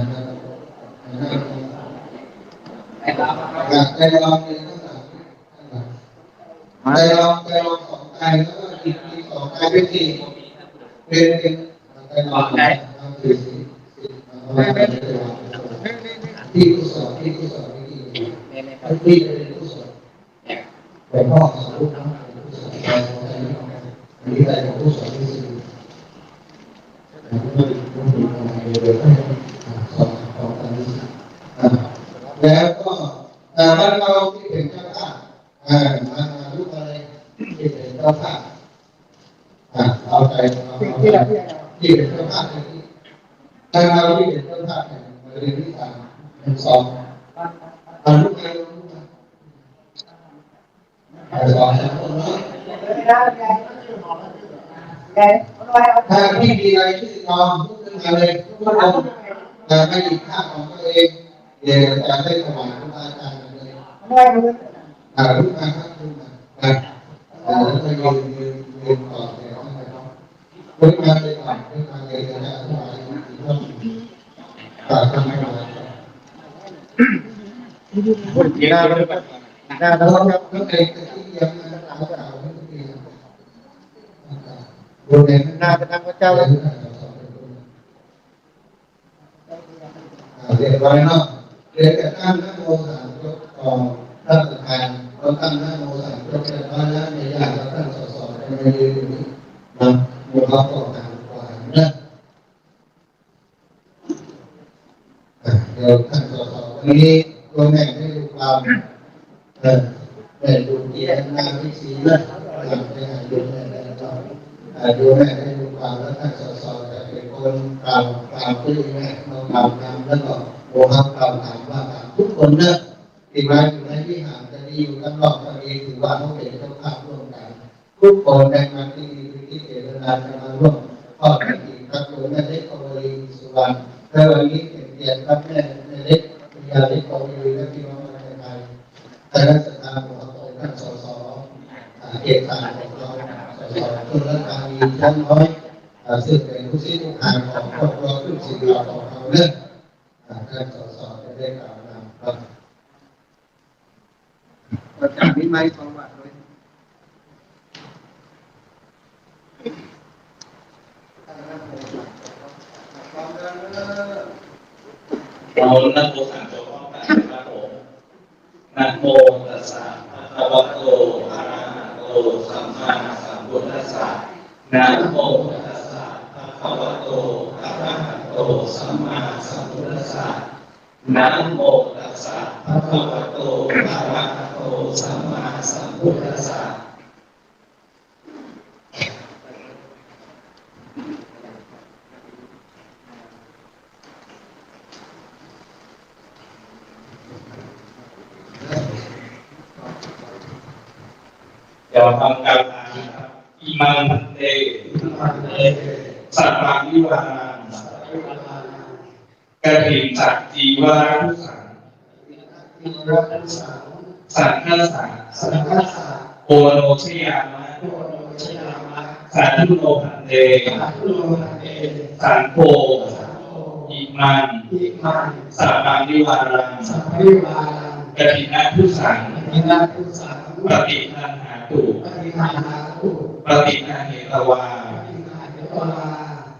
ำใจลองเลยใจลองสองใจแล้วก็อีกสองใจเป็นสี่เป็นใจลองใจที่ผู้สอนที่เป็นผู้สอนแต่พ่อสอนลูกผู้สอนอันนี้ใจของผู้สอนที่สี่แล้วก็บ้านเราที่เป็นเจ้าภาพมาลูกอะไรที่เป็นเจ้าภาพเอาใจที่เป็นเจ้าภาพที่บ้านเราที่เป็นเจ้าภาพมาเรียนที่ทางเป็นสองลูกอะไรลูกสองคนน้อยถ้าพี่มีอะไรที่นอนพูดขึ้นมาเลยทุกคนไม่หยิบข้าวของตัวเองเดี๋ยวจะได้ถวายพระอาจารย์เลยลูกมาครับลูกมาแล้วก็ยืนต่อแถวให้เขาลูกมาเลยก่อนลูกมาเลยจะถวายที่ต้องทำให้เราคนเยอะเลยแล้วก็เองที่ยังเอาเก่าไม่ต้องเรียนบนเองหน้าเป็นทางพระเจ้าเรียบร้อยเนาะเรียนแต่ตั้งนะโมสามจบก่อนท่านประธานเราตั้งนะโมสามจบเรียบร้อยแล้วในญาติเราตั้งสอนในเรื่องนี้นะโมเราก็ต่างกว่านะเดี๋ยวท่านสอนวันนี้ตัวแม่ได้ดูความได้ดูเกียรติงานวิสีนะหลังจากดูแม่ได้ดูแม่ได้ดูความแล้วท่านสอนจะเป็นคนกล่าวที่แม่เรากล่าวนำแล้วก็โมหักกล่าวถามว่าทุกคนนะที่มาอยู่ในวิหารจะดีอยู่กันรอบกันเองถือว่าเขาเป็นเจ้าภาพร่วมกันทุกคนในงานที่มีที่เจตนาจะมาร่วมทอดกฐินครับโดยแม่เล็กโอริสุวรรณและวันนี้เป็นเกียรติครับแม่เล็กพิยาเล็กโอริและพี่น้องในไทยแต่ละสถานของเราท่านสสเอกสารของเราสสตุลาการมีชั้นน้อย ซึ่งเป็นผู้ที่ต้องการของครอบครัวทุกสิ่งเราของเขาเนี่ยการสอนจะได้กล่าวนำครับ จากนี้ไม่ต้องว่าเลย เรานั่งโมสามจบพร้อมกันนะครับผมนะโมตัสสะภะคะวะโตอะระหะโตสัมมาสัมพุทธัสสะนะโมตัสสะภะคะวะโตอะระหะโตสัมมาสัมพุทธัสสะนะโมตัสสะภะคะวะโตอะระหะโตสัมมาสัมพุทธัสสะอย่าฟังการทางนะครับอิมังพันเตสัตตังวิวานังกฐินจักจีวารุสังสังฆสังโอโนชยามะสันตุโนพันเตสังโฆอิมังสัตตังวิวานังกฐินาทุสังปฏิทันหาตุปฏินาเหตวา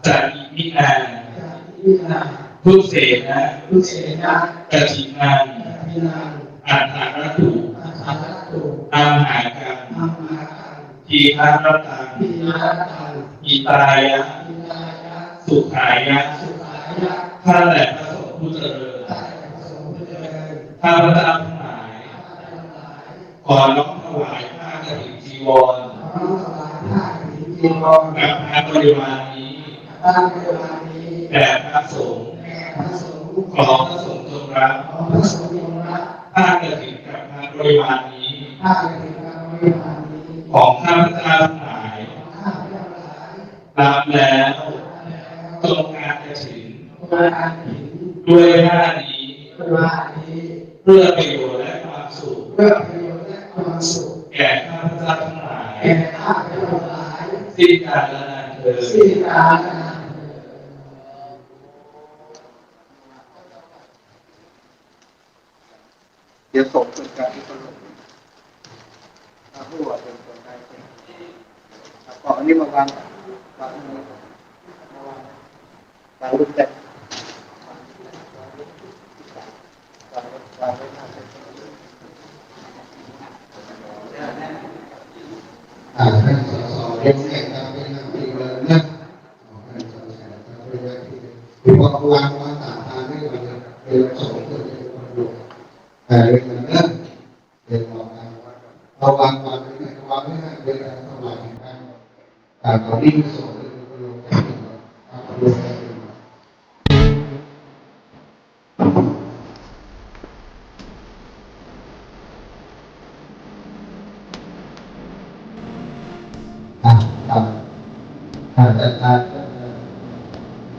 จานิมินาทุเสนะกฐินังอัฏฐารตุอัมหากังทีฆารตังอิตายะสุขายะข้าแต่พระสงฆ์ผู้เจริญข้าพเจ้าทั้งหลายขอน้อมถวายผ้ากฐินจีวรกับพระบริวารนี้แด่พระสงฆ์ขอพระสงฆ์จงรับผ้ากฐินกับพระบริวารนี้ของข้าพเจ้าทั้งหลายรับแล้วจงการกฐินด้วยผ้านี้เพื่อประโยชน์และความสุขแก่ข้าพเจ้าทั้งหลายสิ้นกาลนานเถิดเดี๋ยวส่งเป็นการที่ตลกถ้าผู้ว่าเป็นคนไทยก็อันนี้มาวางนี้วางรูปแบบวางไว้หน้าเสร็จ ท่านสสเรียนแข่งกันเป็นนักตีเลยนะท่านสสเป็นนักตีคือพอวางต่างทางให้เราเป็นสองคนเป็นคนดูแต่เรื่องนั้นเป็นวางเราวางไม่ให้เป็นการทำลายกันแต่ตอนนี้ส่งเป็นคนดูกันดูกัน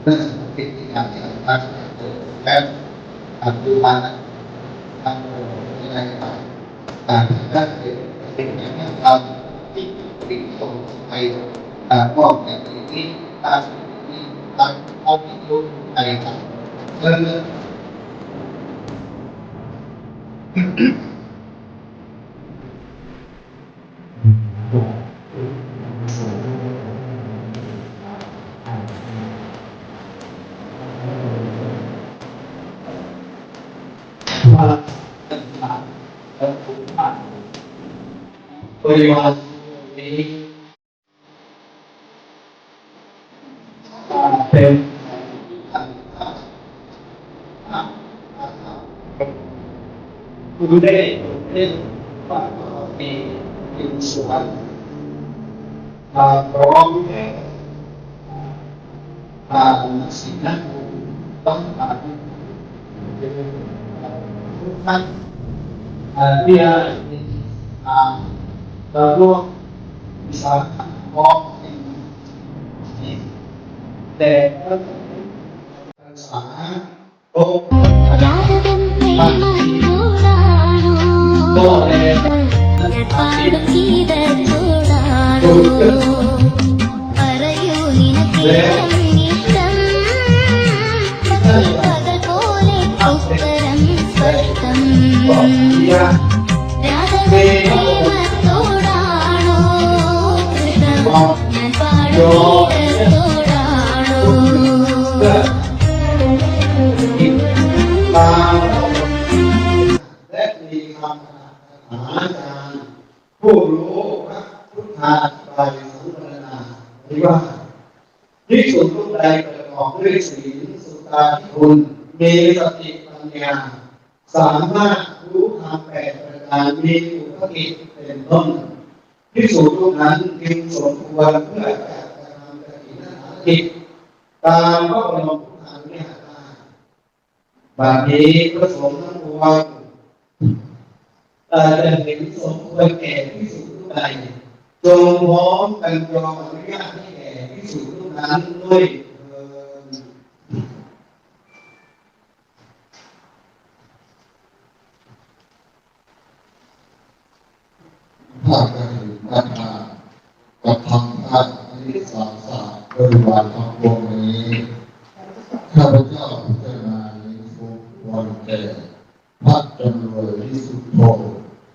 เรื่องกิจกรรมที่ต่างๆและดูมาทำยังไงต่างกันเป็นอย่างนี้เราที่ติดส่งไปมอบอย่างนี้ตามนี้ตามเอาที่ดูอะไรต่างเรื่องบริวารนี้เป็นผู้ได้ว่ามีส่วนพร้อมสิ่งนั้นต้องการท่านเรียนเราร่วมวิสาหกิจมองแต่ภาษาโอ้പറയൂ നിനക്ക് സംഗീതം ഭക്തിപദ പോലെ ഉത്തരം സ്പഷ്ടം രാധപ്രേമത്തോടാണോ കൃതം ഞാൻ പാടുന്നതോടാണോและมีคำหาการผู้รู้พระพุทธาธิบายสังวรณาหรือว่าภิกษุทุกใดประกอบด้วยศีลสุตาธิคุณมีสติปัญญาสามารถรู้ธรรมแปดประการมีอุปกิจเป็นต้นภิกษุทุกนั้นจึงสมควรเพื่อจะกระทำกฐินกิจตามพระบรมพุทธานุญาตได้บัดนี้พระสงฆ์ทั้งปวงจะเห็นสมควรแก่ภิกษุทุกใดจงพร้อมกันยอมอนุญาตให้แก่ภิกษุทุกนั้นด้วยเถิด ถ้าจะถึงราคากับทำท่านที่สามสาบริวารทั้งปวงนี้ข้าพเจ้าพิจารณาในทุกวันแก่พระจำเลยที่สุดโท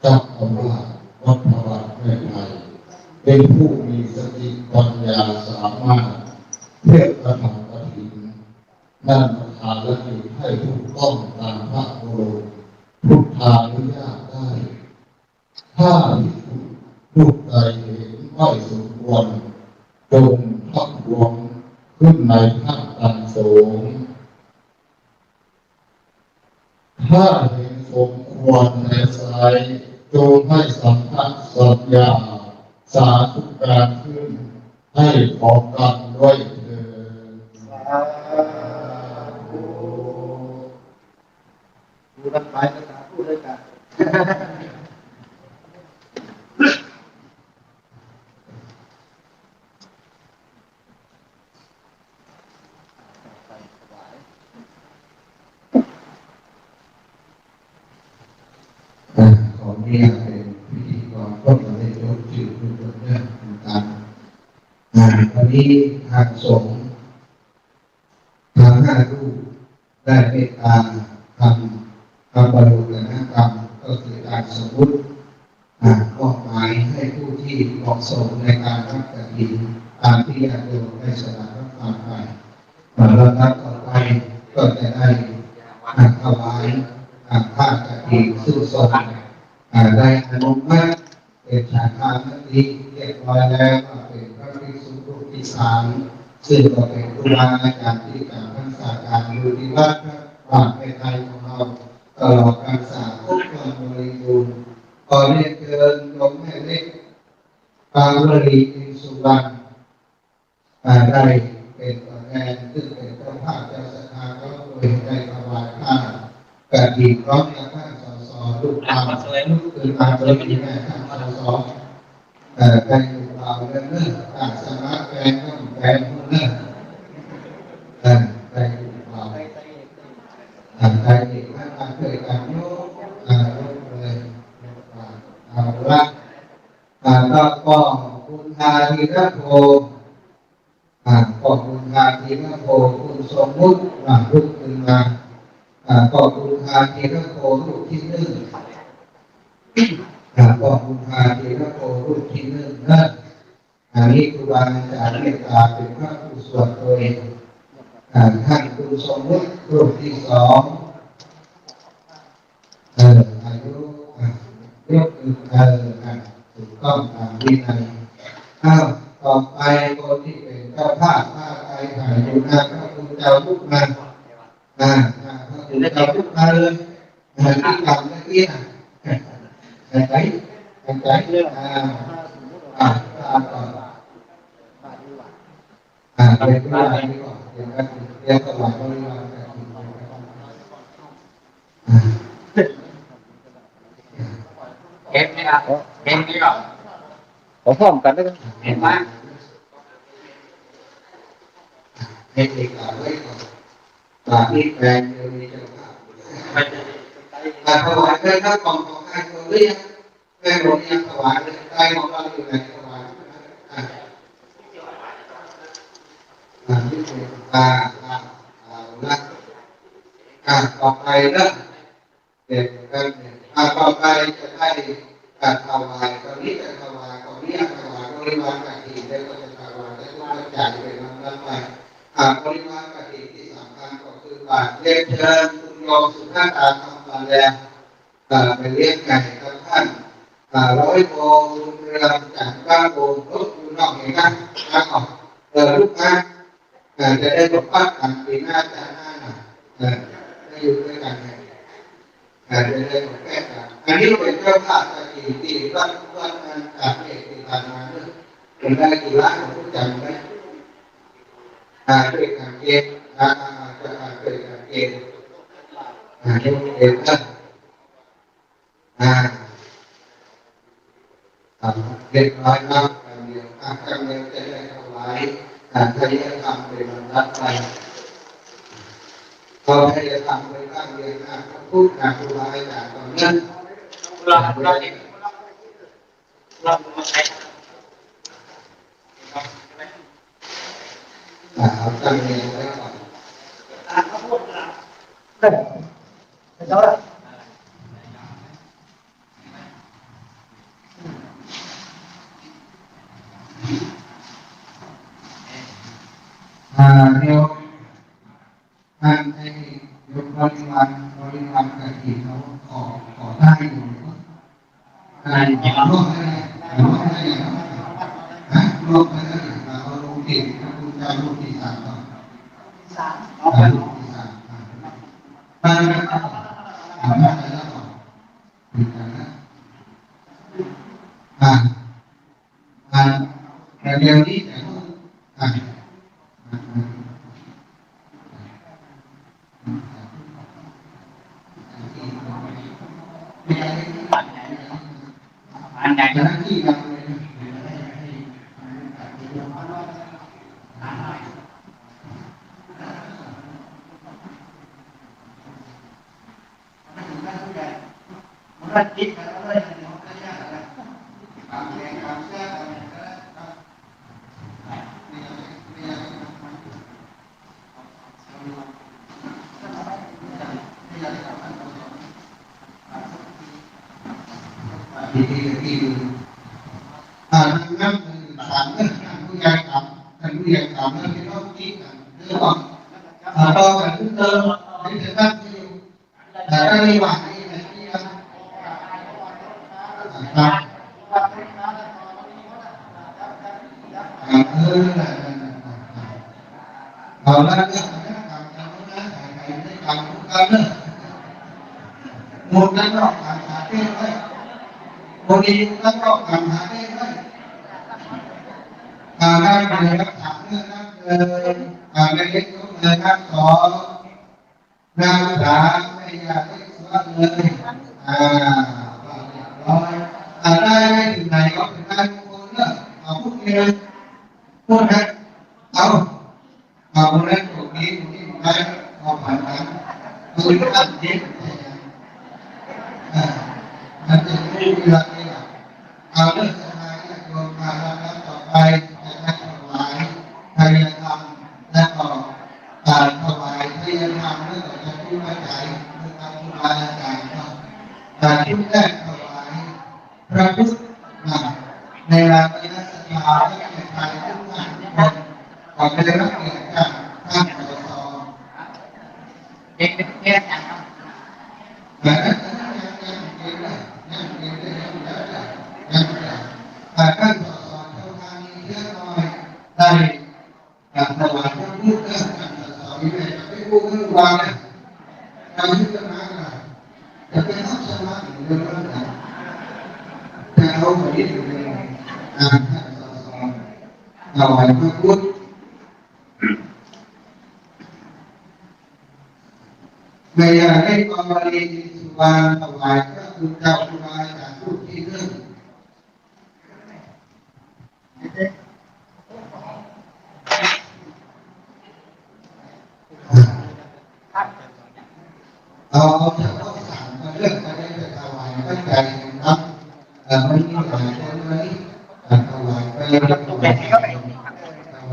เจ้าอาวาสวัดพระบาทแม่ไทยเป็นผู้มีสติปัญญาสามารถเพื่อกระทำกฐินนั่นประทานและกิจให้ถูกต้องตามพระบรมพุทธานุญาตได้ ถ้าผู้ใดเห็นไม่สมควรจงทักท้วงขึ้นในท่านอันสงฆ์ถ้าเห็นสมควรในสายจงให้สัมผัสสัญญาสาธุการขึ้นให้พร้อมกันด้วยเถิดดูรักไปรักษาพูดด้วยกันขอเรียนเป็นพิธีกรต้นในยกจืดเป็นตัวเรื่องต่างๆวันนี้ทางสงฆ์ทางห้ารูปได้เมตตาทำบรรลุกกรรมก็คือการสมมุติมอบหมายให้ผู้ที่เหมาะสมในการรับกฐินตามที่ญาติโยมได้สละรับฟังไปแล้วนับต่อไปก็จะได้ถวายผ้ากฐินซึ่งทรงได้อนุมัติเป็นฉากานักดีเรียบร้อยแล้วก็เป็นพระภิกษุรูปที่สามซึ่งก็เป็นครูบาอาจารย์ที่การรักษาการอยู่ที่วัดบาทในไทยของเราตลอดการสาธุความบริบูรณ์ขอเรียนเชิญหลวงแม่เล็กปางวลีอินสุวรรณได้เป็นตัวแทนซึ่งเป็นเจ้าภาพเจ้าศรัทธาก็โดยได้ถวายผ้ากฐินพร้อมกับผ้าลูกตามลูกคือมาเป็นที่แม่ทำสอได้ลูกเราเรื่องการสมาร์ทแฟนก็แฟนคนนั้นได้ลูกเราได้เด็กมาเคยการโยกเลยเอาละแล้วก็คุณทาธีระโพก็คุณทาธีระโพคุณสมมุติลูกคือมาก็คุณทาธีระโพลูกที่หนึ่งก็คุณทาธีระโพลูกที่หนึ่งนั่นอันนี้ครูบาอาจารย์เมตตาเป็นพระผู้สวดโดยท่านคุณสมมุติลูกที่สองอายุยกมือถูกต้องตามวินัยต่อไปคนที่เป็นเจ้าภาพถ้าใครถ่ายอยู่นะพระคุณเจ้าทุกมาพระคุณเจ้าทุกมาเลยที่ทำเมื่อกี้ใจเรื่องเรียนรู้อะไรดีกว่าเรียนสวายบริวารเก็บนี่ครับเก็บนี่ก่อน ขอพร้อมกันได้ไหม เห็นไหม เด็กๆไว้ก่อนที่แฟนเดินมีเจ้าภาพถวายได้ถ้ากล่องของใครตัวเรียกแม่บอกยังถวายได้ของเราอยู่ไหนถวาย ที่เป็นนะต่อไปนะเด็กกันต่อไปจะได้การถวายตอนนี้จะถวายตอนนี้ถวายบริวารกฐินได้ก็จะถวายได้ทุกอย่างเป็นลำดับไปบริวารกฐินที่สำคัญก็คือบาตรเลี้ยงเชิญคุณโยมสุภาพาทำมาแล้วไปเลี้ยงไก่กับท่าน100 โมงเรือจากบ้านโบนรถอยู่นอกเห็นกันออกลูกค้าจะได้ลดปัดกันปีหน้าจะหน้าได้อยู่ด้วยกันจะได้ลดแก้กันอันนี้เป็นเจ้าภาพที่รัฐการจัดเอกที่ผ่านมาเนี่ยเป็นได้กี่ล้านผมจำได้ด้วยการเกณฑ์จะด้วยการเกณฑ์ยกเกณฑ์เรียบร้อยแล้วการเดียวจะได้ถวายทายาทำเป็นลำดับไปพอทายาทำไปตั้งเรียนพูดครูบาอาจารย์ตอนนั้นเรามาใช้ตั้งเรียนไว้ก่อนเดี๋ยวท่านให้ยกบริวารกฐินเขาขอได้อยู่ร่วมได้ร่วมได้ร่วมได้เราลงติดคุณจะลงติด3ก่อนลงติด3มาแล้วก่อนติดกันนะเดี๋ยวนี้แต่ที่เราที่นั่งถามเรื่องผู้ใหญ่ถามท่านผู้ใหญ่ถามเรื่องที่เขาคิดกันเรื่องว่าต่อกันทุกเติมที่จะตั้งที่อยู่แต่ถ้ามีหวังที่ไหนที่ยังเอาละเรื่องการทุกการเนี่ยหมดนั้นหรอกการหาเรื่องไว้คนนี้นั้นหรอกการหาเรื่องไว้ได้เลยครับถามเรื่องนั้นเลยในเล็กๆเลยครับขอนางสาวไม่อยากให้สวัสดิ์เลยได้ไม่ถึงไหนก็เป็นได้ทุกคนเนอะพูดเลยพูดนะเอาเรื่องตรงนี้ได้เอาผ่านกันดูอันนี้มันจะไม่มีเวลาที่เอาเรื่องสมาธิโยมมาแล้วต่อไปจะได้ถวายทายาทำและต่อการถวายทายาทำเรื่องจะพูดมาใจเรื่องการพูดมาใจการที่ได้ถวายพระพุทธในรายวินัยสัญญาและเกียรติภัยทุกท่านขอได้รับเกียรติจากท่านสสเด็กเป็นแก่จังครับท่านสสเจ้าทางนี้เยอะหน่อยได้ถวายพระพุทธท่านสสวิเวกไม่พูดเรื่องวางนะการยึดมั่นจะเป็นนักสมาธิเรื่องนั้นแต่เราไม่ได้อยู่ในท่านสสถวายพระพุทธในอย่างให้กรณีสุวรรณถวายพระคุณเจ้าครูบาอาจารย์ผู้ที่เรื่องเอาเฉพาะสามเรื่องจะได้ถวายตั้งใจนะครับไม่มีหลายคนเลยถวายไปถว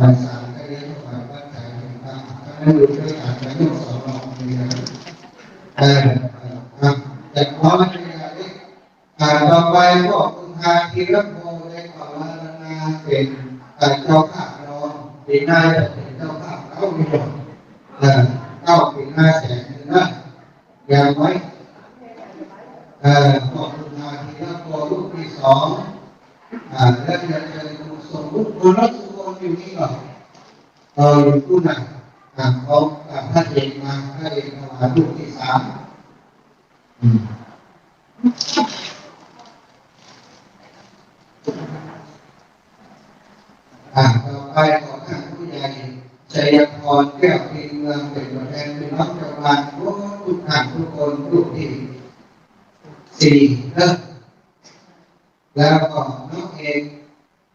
ายสามก็ได้ถวายพระ นั่นอยู่ในการแต่งตัวสำรองนี่นะแต่พอมันเป็นอย่างนี้ต่อไปก็คุณทาทีรักโมในความนาเป็นเจ้าข้าน้องปีหน้าจะเป็นเจ้าข้าเขามีหมดเข้าปีหน้าแสนนะอย่างไว้ขอบคุณทาทีรักโมลูกที่สองแล้วจะเจอคุณสมบุตรคุณรักสุวรรณอยู่นี่หรออยู่ผู้นั้นเขาพระเอกมาพระเอกมาลูกที่สามต่อไปขอท่านผู้ใหญ่ชัยพรแก้วพินเมืองเป็นตัวแทนพี่น้องชาวบ้านทุกท่านทุกคนทุกที่สี่แล้วก็น้องเอก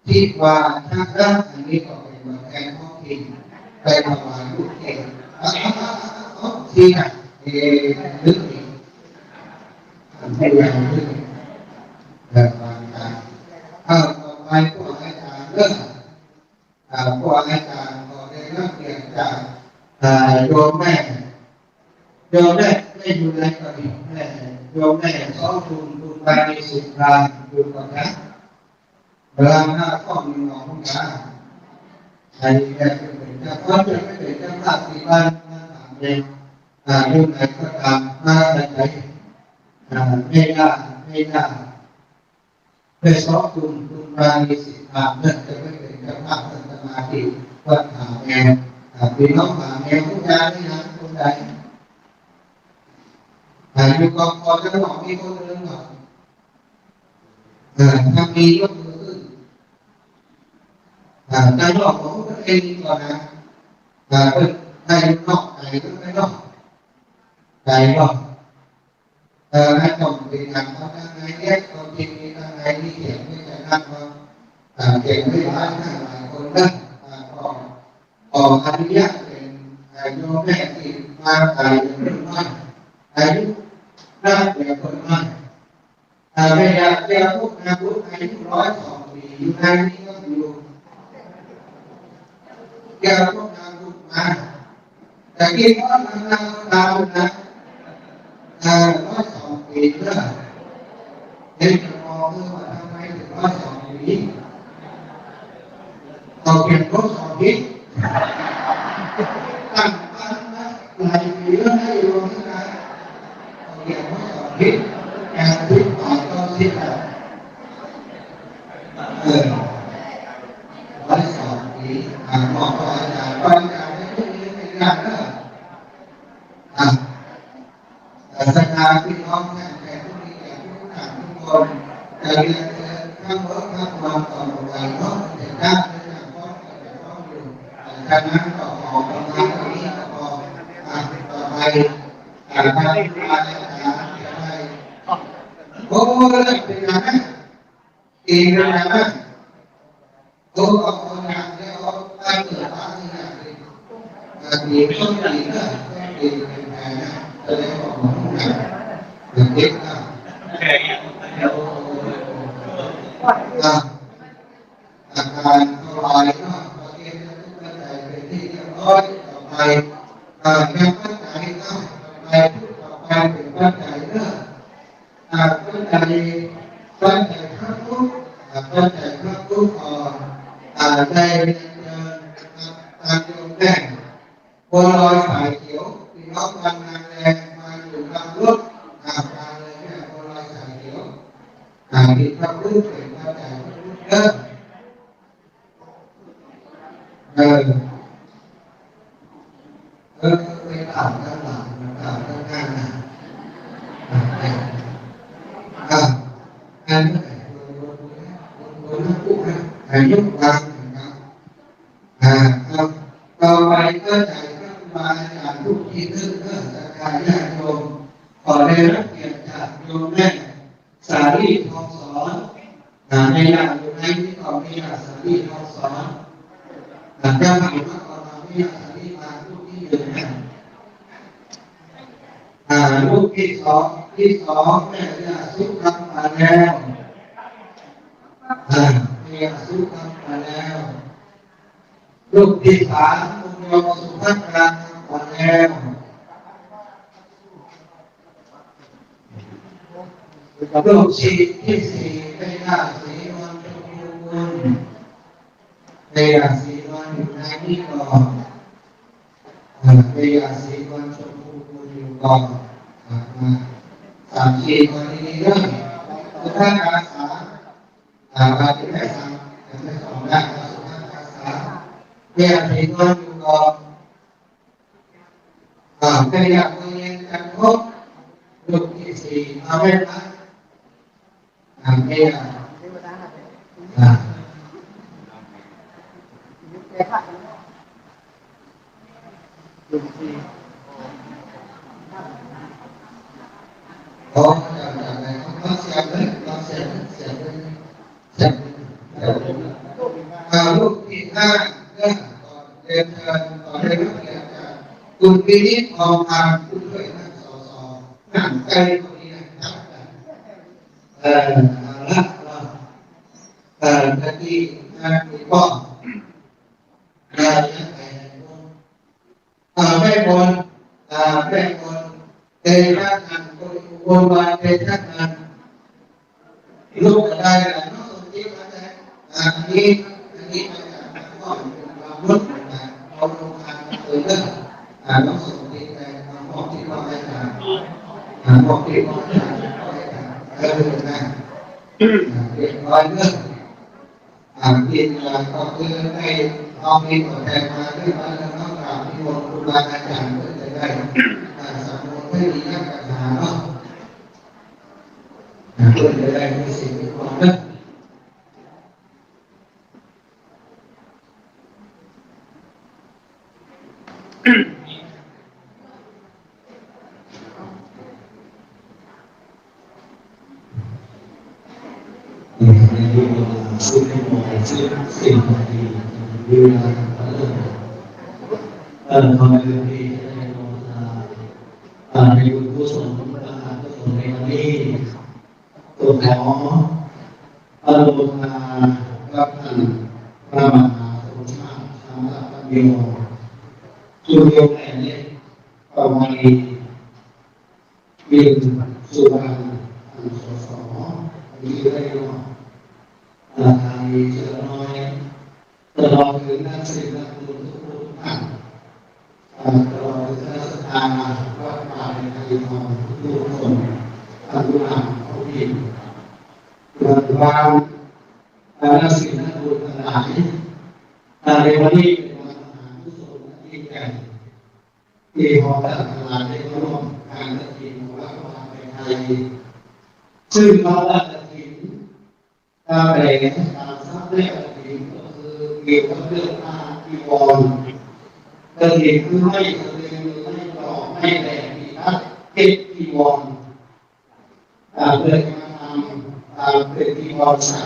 ที่ว่าท่านรักอันนี้ก็เป็นตัวแทนท้องถิ่นไปถวายลูกเอกที่ไหนลึกอีกให้ยังลึกบางการต่อไปพวกอาจารย์พวกอาจารย์ก็ได้รับเกียรติจากโยมแม่ไม่อยู่ในกระดิ่งแม่โยมแม่สอนคุณไปในสุขรานอยู่กับนะเวลาหน้าข้อมีหนองกาใครจะเป็นเจ้าพ่อจะไม่เป็นเจ้าภาพที่บ้านมาถามเองรุ่นไหนก็ตามมาแต่ไหนไม่ได้ไปสอนคุณไปในสิทธาเนื่องจะไม่เป็นเจ้าภาพสมาธิวัดหาแมวพี่น้องหาแมวผู้ใดนี่นะผู้ใดอยู่กองพอจะบอกมีคนเรื่องหรอถ้ามียกมือขึ้นจะบอกของตัวเองก่อนนะให้นอกใจก็ไม่นอกใจบอกให้ต้องเป็นงานเขาทางไหนแยกตัวจริงทางไหนที่เขียนไม่ใช่นั่งว่าเก่งไม่ร้ายนั่งหลายคนนั่งออกอนุญาตเป็นโยมแม่ที่มาไกลเรื่องน้อยอายุน่าเด็กคนน้อยไม่อยากจะพูดอายุ102 ปีอยู่ในนี้ก็อยู่แกพูดมาแต่กินก็นานนะ102 ปีเนอะเด็กจะมองว่าทำไมถึง102 ปีเราเปลี่ยน102 ปีตั้งนะหลายปีแล้วให้รวมกันเราเปลี่ยน102 ปีการพูดต่อก็สิ้นแล้ว102 ปีบอกว่าอาจารย์ไม่พูดนี้ไม่ยากนะสถานพี่น้องแม่แต่ทุกทีแต่ทุกท่านทุกคนจะเรียนข้ามวันต่อวันเนาะแต่ด้านในการฟ้องแต่ฟ้องอยู่จากนั้นก็ออกประมาณนี้ก็พอต่อไปการไปโอ้ยเป็นยังไงอีกเป็นยังไงโอ้ก็คนงานแล้วไปเกิดมาที่ไหนดีต้องดีนะดีเป็นแผนนะจะได้บอกอย่างเด็กนะอาการสบายเนาะประเทศจะทุกข์ใจเป็นที่เรียบร้อยต่อไปยังปัจจัยเนาะต่อไปเป็นปัจจัยเนาะปัจจัยข้างทุกปัจจัยข้างทุกได้ตามโยมแม่บัวลอยสายเขียวพี่น้องวันงานแรงมาอยู่ลำรถมาเลยแม่บัวลอยสายเขียวที่พระพุทธเป็นพระใจพระพุทธไปต่างกันหลังต่างกันหน้าอันนี้บนผู้นะอายุกลางนะครับต่อไปก็จะมาจากทุกที่นึกจากการญาติโยมขอได้รับเกียรติจากโยมแม่สาลีทองสอนในญาติอยู่ในที่ต่อมีสาลีทองสอนเจ้าหน้าที่มาก่อนมามีสาลีมาทุกที่อยู่นะลูกที่สองแม่จะสุขทำมาแล้วแม่สุขทำมาแล้วลูกที่สามคุณโยมสุภาพการ แล้วลูกศิษย์ที่สี่ได้ญาติสีวันชมพูบุญได้ญาติสีวันอยู่ในนี้ก่อนได้ญาติสีวันชมพูบุญอยู่ก่อนมา3-4คนนี้เรื่องสุภาพอาสามาที่ไหนทำแต่ไม่สองได้สุภาพอาสาได้ญาติสีวันอยู่ก่อนได้ญาติคนเรียนกันครบลูกที่สี่เอาไว้นะเนี่ยเราเสียบเลยลูกที่5เรื่องก่อนเรียนเชิญก่อนเรียนเรียนคุณปีนี้ทองคำผู้ช่วยนักสสห่างไกลคนนี้นะครับตะกี้มีก็ไม่บนเตยท่านนั้นคนวานเตยท่านนั้นลูกได้แล้วน้องสมจิตมาแล้วอันนี้มาจากก็เป็นความรุ่นเอาลงทางเรื่องน้องสมจิตไปมองที่ว่าไม่ได้มองที่ว่าไม่ได้เรียนร้อยเรื่องกินก็คือให้เอามีตัวแทนมาด้วยมาแล้วก็กราบที่บนครูบาอาจารย์เพื่อจะได้สำนวนให้ดีนักปัญหาเนาะเพื่อจะได้มีสิ่งมีความเรื่องซึ่งเป็นหมายซึ่งสิ่งดีเวลาทำให้ดีในโลกในบุญกุศลประทานกุศลในวันนี้ตัวแถวอนุโมทนากับท่านพระมหาสมชาติธรรมปัญโยจุโยแห่งนี้ประมาณีวินสุวรรณสสมีได้รอทางมีเจริญน้อยตลอดถึงนักศิลป์นักบุญทุกท่านตลอดถึงนักสถานะวัดป่าในไทยของทุกคนท่านผู้นำผู้พิมพ์วางนักศิลป์นักบุญทั้งหลายในวันนี้เป็นวันมหากุศลยิ่งใหญ่ที่พอได้ทั้งหลายได้ร่วมการกฐินของวัดป่าในไทยซึ่งเราได้กฐินการแบ่งการทรัพย์ได้กฐินก็คือเกี่ยวกับเรื่องผ้าจีวรกฐินคือให้สะดึงให้ปลอกให้แบ่งมีนักเก็บจีวรเพื่อมาทำเป็นจีวรใส่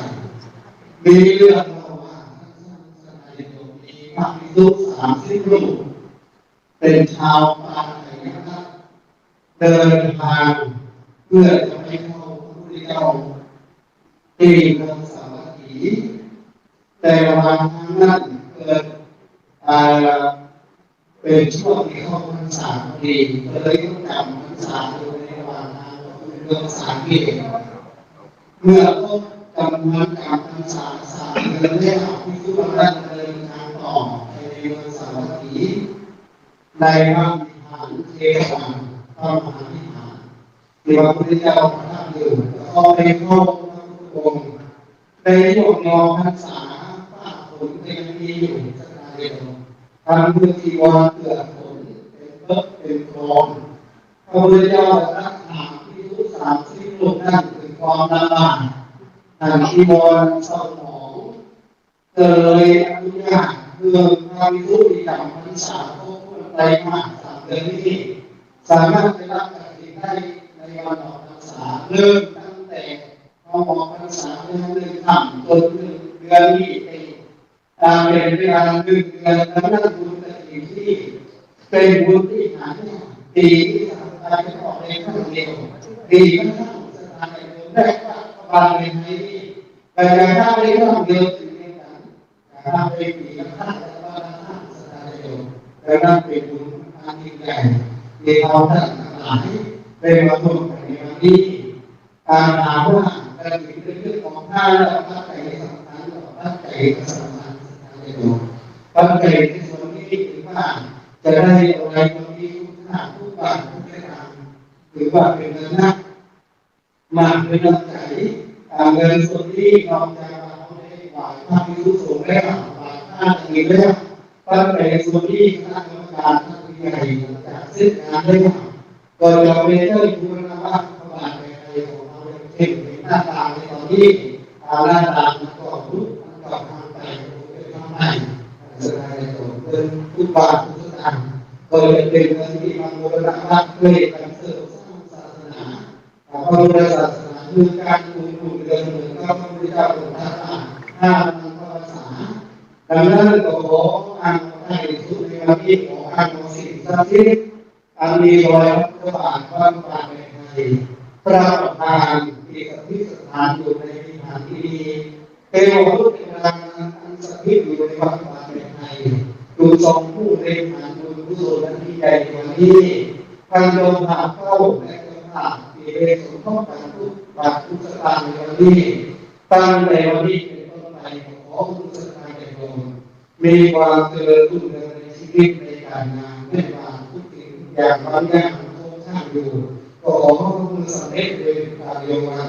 มีเรื่องว่ามีพระภิกษุ30 รูปเป็นชาวปางไหนนะครับเดินทางเพื่อจะไปเข้าพระพุทธเจ้าที่เมืองสาวัตถีแต่ระหว่างทางนั้นเกิดเป็นช่วงที่เข้าพรรษาพอดีเลยต้องจำพรรษาอยู่ในระหว่างทางก็คือเรื่องสามปีเมื่อครบจำนวนการพรรษา3 เดือนแล้วภิกษุนั้นเดินทางต่อไปในเมืองสาวัตถีในพระวิหารเทวาพระมหาวิหารที่พระพุทธเจ้าประทับอยู่ก็ไปเข้าพระพุทธองค์ในช่วงรอพรรษาฟ้าฝนยังมีอยู่สักเดียวทำพื้นที่วางเกลือฝนเป็นเบิกเป็นคลองพระพุทธเจ้ารักษาภิกษุ30 รูปนั่นเป็นความลำบากทางที่วรเศร้าหมองเลยอนุญาตเพื่อพระภิกษุที่จำพรรษาพวกไปมาก3 เดือนนี้สามารถไปรับกฐินได้ในวันออกพรรษาเริ่มตั้งแต่พอออกพรรษาเดือน1 ค่ำจนถึงเดือนนี้เป็นเวลา1 เดือนแล้วนั่นบุญกฐินที่เป็นบุญที่หาได้ดีที่ทำได้ก็ในครั้งเดียวดีก็ทำสถานในเมืองได้ว่าบางในที่แต่การทำในครั้งเดียวถึงในการทำในปีละครั้งแต่ว่าทำสถานเดียวแต่นั่นเป็นบุญ การยิ่งใหญ่ในเราทั้งหลายได้มาร่วมกันในวันนี้การหาว่าการมีเรื่องของท่าและปัจจัยสำคัญต่อปัจจัยสำคัญในโลกปัจจัยในส่วนนี้ถือว่าจะได้อะไรบางทีทุกท่านทุกบ้านทุกทางหรือว่าเป็นเงินนักมากเป็นน้ำใจเงินส่วนที่เราจะเอาได้หวานท่านที่รู้สูงแล้วหวานท่านอีกแล้วปัจจัยส่วนที่คณะกรรมการท่านผู้ใหญ่จากเส้นงานได้ก็จะเป็นเรื่องบูรณะวัดพระบาทในไทยของเราเช่นหน้าตาในตอนนี้หน้าตามันก็รู้มันก็ทางไปเป็นทางไหนแสดงตัวเป็นทุกบาททุกสตางค์ก็จะเป็นเรื่องที่มันบูรณะวัดเพื่อการเสริมสร้างศาสนาพระพุทธศาสนาคือการดูเรื่องเหมือนกับพระพุทธเจ้าของท่านห้ามันก็ภาษาดังนั้นก็ขออ่านให้สุดในวันนี้ขออ่านสิ่งศักดิ์สิทธิ์อันมีรอยพระบาทพระบาทในไทยพระประธานที่สถิตสถานอยู่ในวิหารที่นี้เป็นพุทธธรรมอันสถิตอยู่ในวัดบาทในไทยดูทรงผู้เรียนหาดูผู้สนที่ใหญ่กว่านี้ท่านลงมาเข้าและกำลังที่ได้สมทบกันทุกบาททุกสตางค์ในวันนี้ตั้งแต่วันนี้เป็นต้นไปขอทุกสตางค์ในโลกมีความเจริญรุ่งเรืองในชีวิตในการงานไม่ว่าทุกสิ่งอย่างบางอย่างคงข้างอยู่ก็ขอพระคุณสำเร็จโดยการเดียวกัน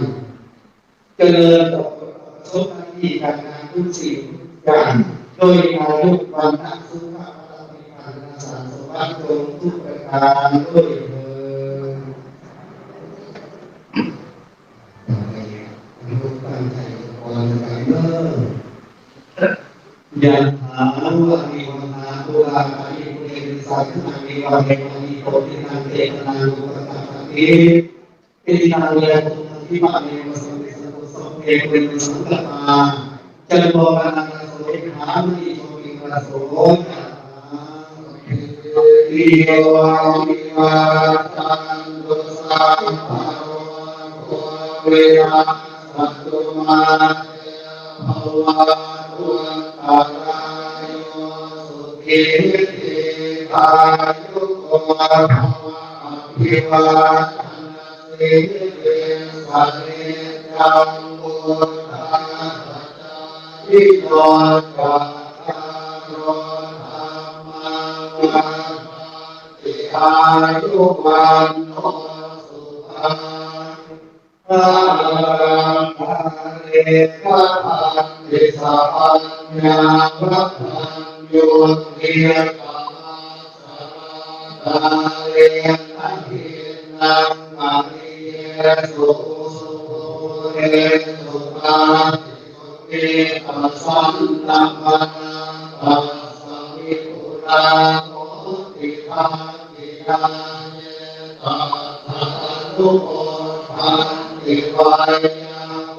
เจริญต่อประสบการณ์ที่การงานทุกสิ่งอย่างโดยอายุวันนักสุขภาพมีการรักษาสมบัติตรงทุกประการด้วยเถิดทุกตั้งใจก่อนไปเมื่อยันหาว่ามีวันนาตุลาการีปุเรนสังฆามีวันเทวานีโพธินันเตตนาลุปตาติปิตินาเวตุนันทิมาเนวสัมเดสัตุสัมเอเวนุสังฆตาจันโทปนังโสติหามิโชติกาโสติโยวิวัตตันตุสัพพะโลกเวนะสัตตุมาภวะตุอะระโยสุขิติกายุโกภวะอภิวาทนาสิริสันนิจังพุทธาอิโตจักขังโรธรรมังวัฏติอายุวันโนสุขังพระรังเรพระพันธิสัพพะพระพันโยเทียกาตาเรนันทินังมาริเยสุสุเรสุตาติปัสสันตัมมาปัสสมิปุราโคติภาคิยาเยตัสสะนุโมทันติวาย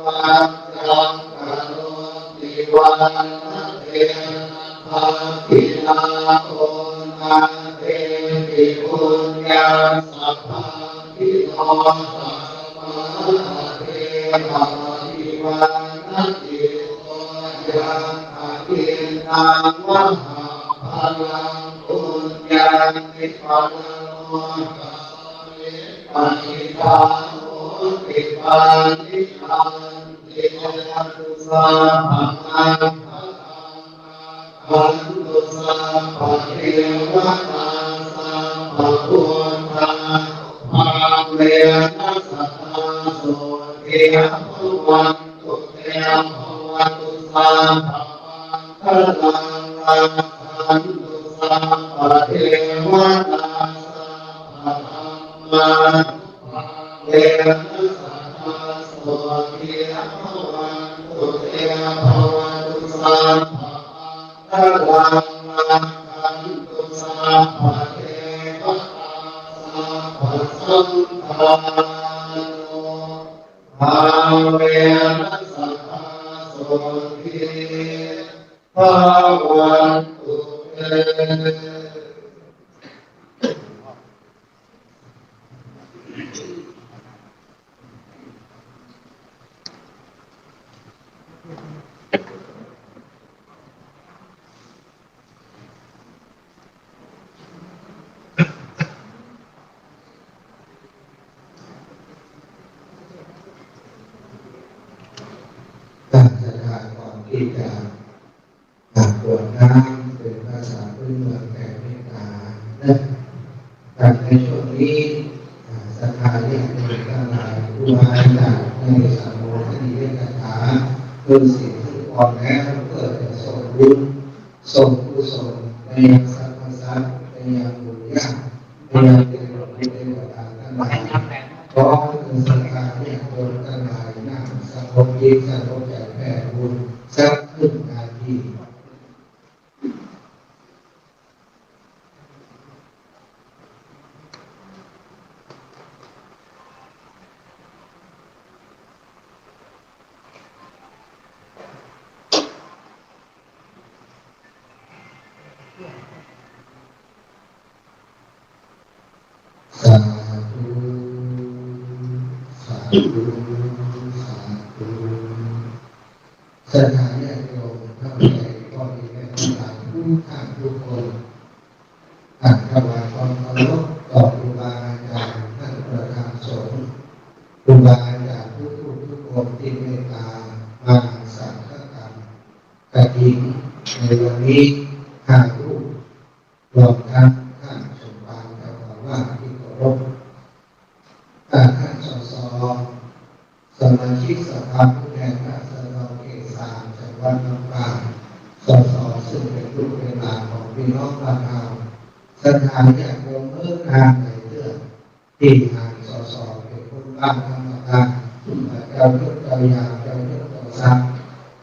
วัจจังกโรติวันเทนะภาคินาโอนาเทติปุญญาสัพพะทิโนสัพพะเทภาวิวันติโอยังอาทินังมหาพลังปุญญาณิปันโนปฏิทาโหติปานิทังติยันตุสัพพะขันตุสัพพะเทวตาสัพพะพุทธาภาเวนัสสะโสเทภวันตุเตภวันตุสัพพะลังขันตุสัพพะเทวตาสัพพะธรรมาเวนัสสะโสเทภวันตุเตภวันตุสัพพะลังขันตุสัพพะเทวตาสัพพะสังฆาโนภาเวนัสสะโสเทภวันตุเต จะกวดน้ำเป็นภาษาพื้นเมืองแผ่เมตตาและการในช่วงนี้ศรัทธาญาติโยมทั้งหลายผู้มาจากในสามโมทนีเวทถาคือสิ่งที่ก่อนแล้วเพื่อจะส่งบุญส่งกุศลในยังสรรพสัตว์ในยังบุญญาในยังเทวดาทั้งหลายขอศรัทธาญาติโยมทั้งหลายนั่งสงบจิตสงบใจแผ่บุญสักครึ่งนาที สาธุสาธุสาธุสถานญาติโยมทั้งหลายก็มีแม่ทั้งหลายทุกท่านทุกคนถวายความเคารพต่อครูบาอาจารย์ท่านประธานสงฆ์ครูบาอาจารย์ทุกคนที่เมตตามาสังฆกรรมกฐินในวันนี้5 รูปรวมทั้งท่านสมภารเจ้าของว่าที่เคารพท่านสสสมาชิกสภาผู้แทนราษฎรเขต 3จังหวัดลำปางสสซึ่งเป็นลูกเป็นหลานของพี่น้องบ้านเราสถานญาติโยมเมื่อนานในเรื่องที่ทางสสเป็นคนบ้านธรรมดาเจ้ายุทธเจ้ายาวเจ้ายุทธเจ้าซัก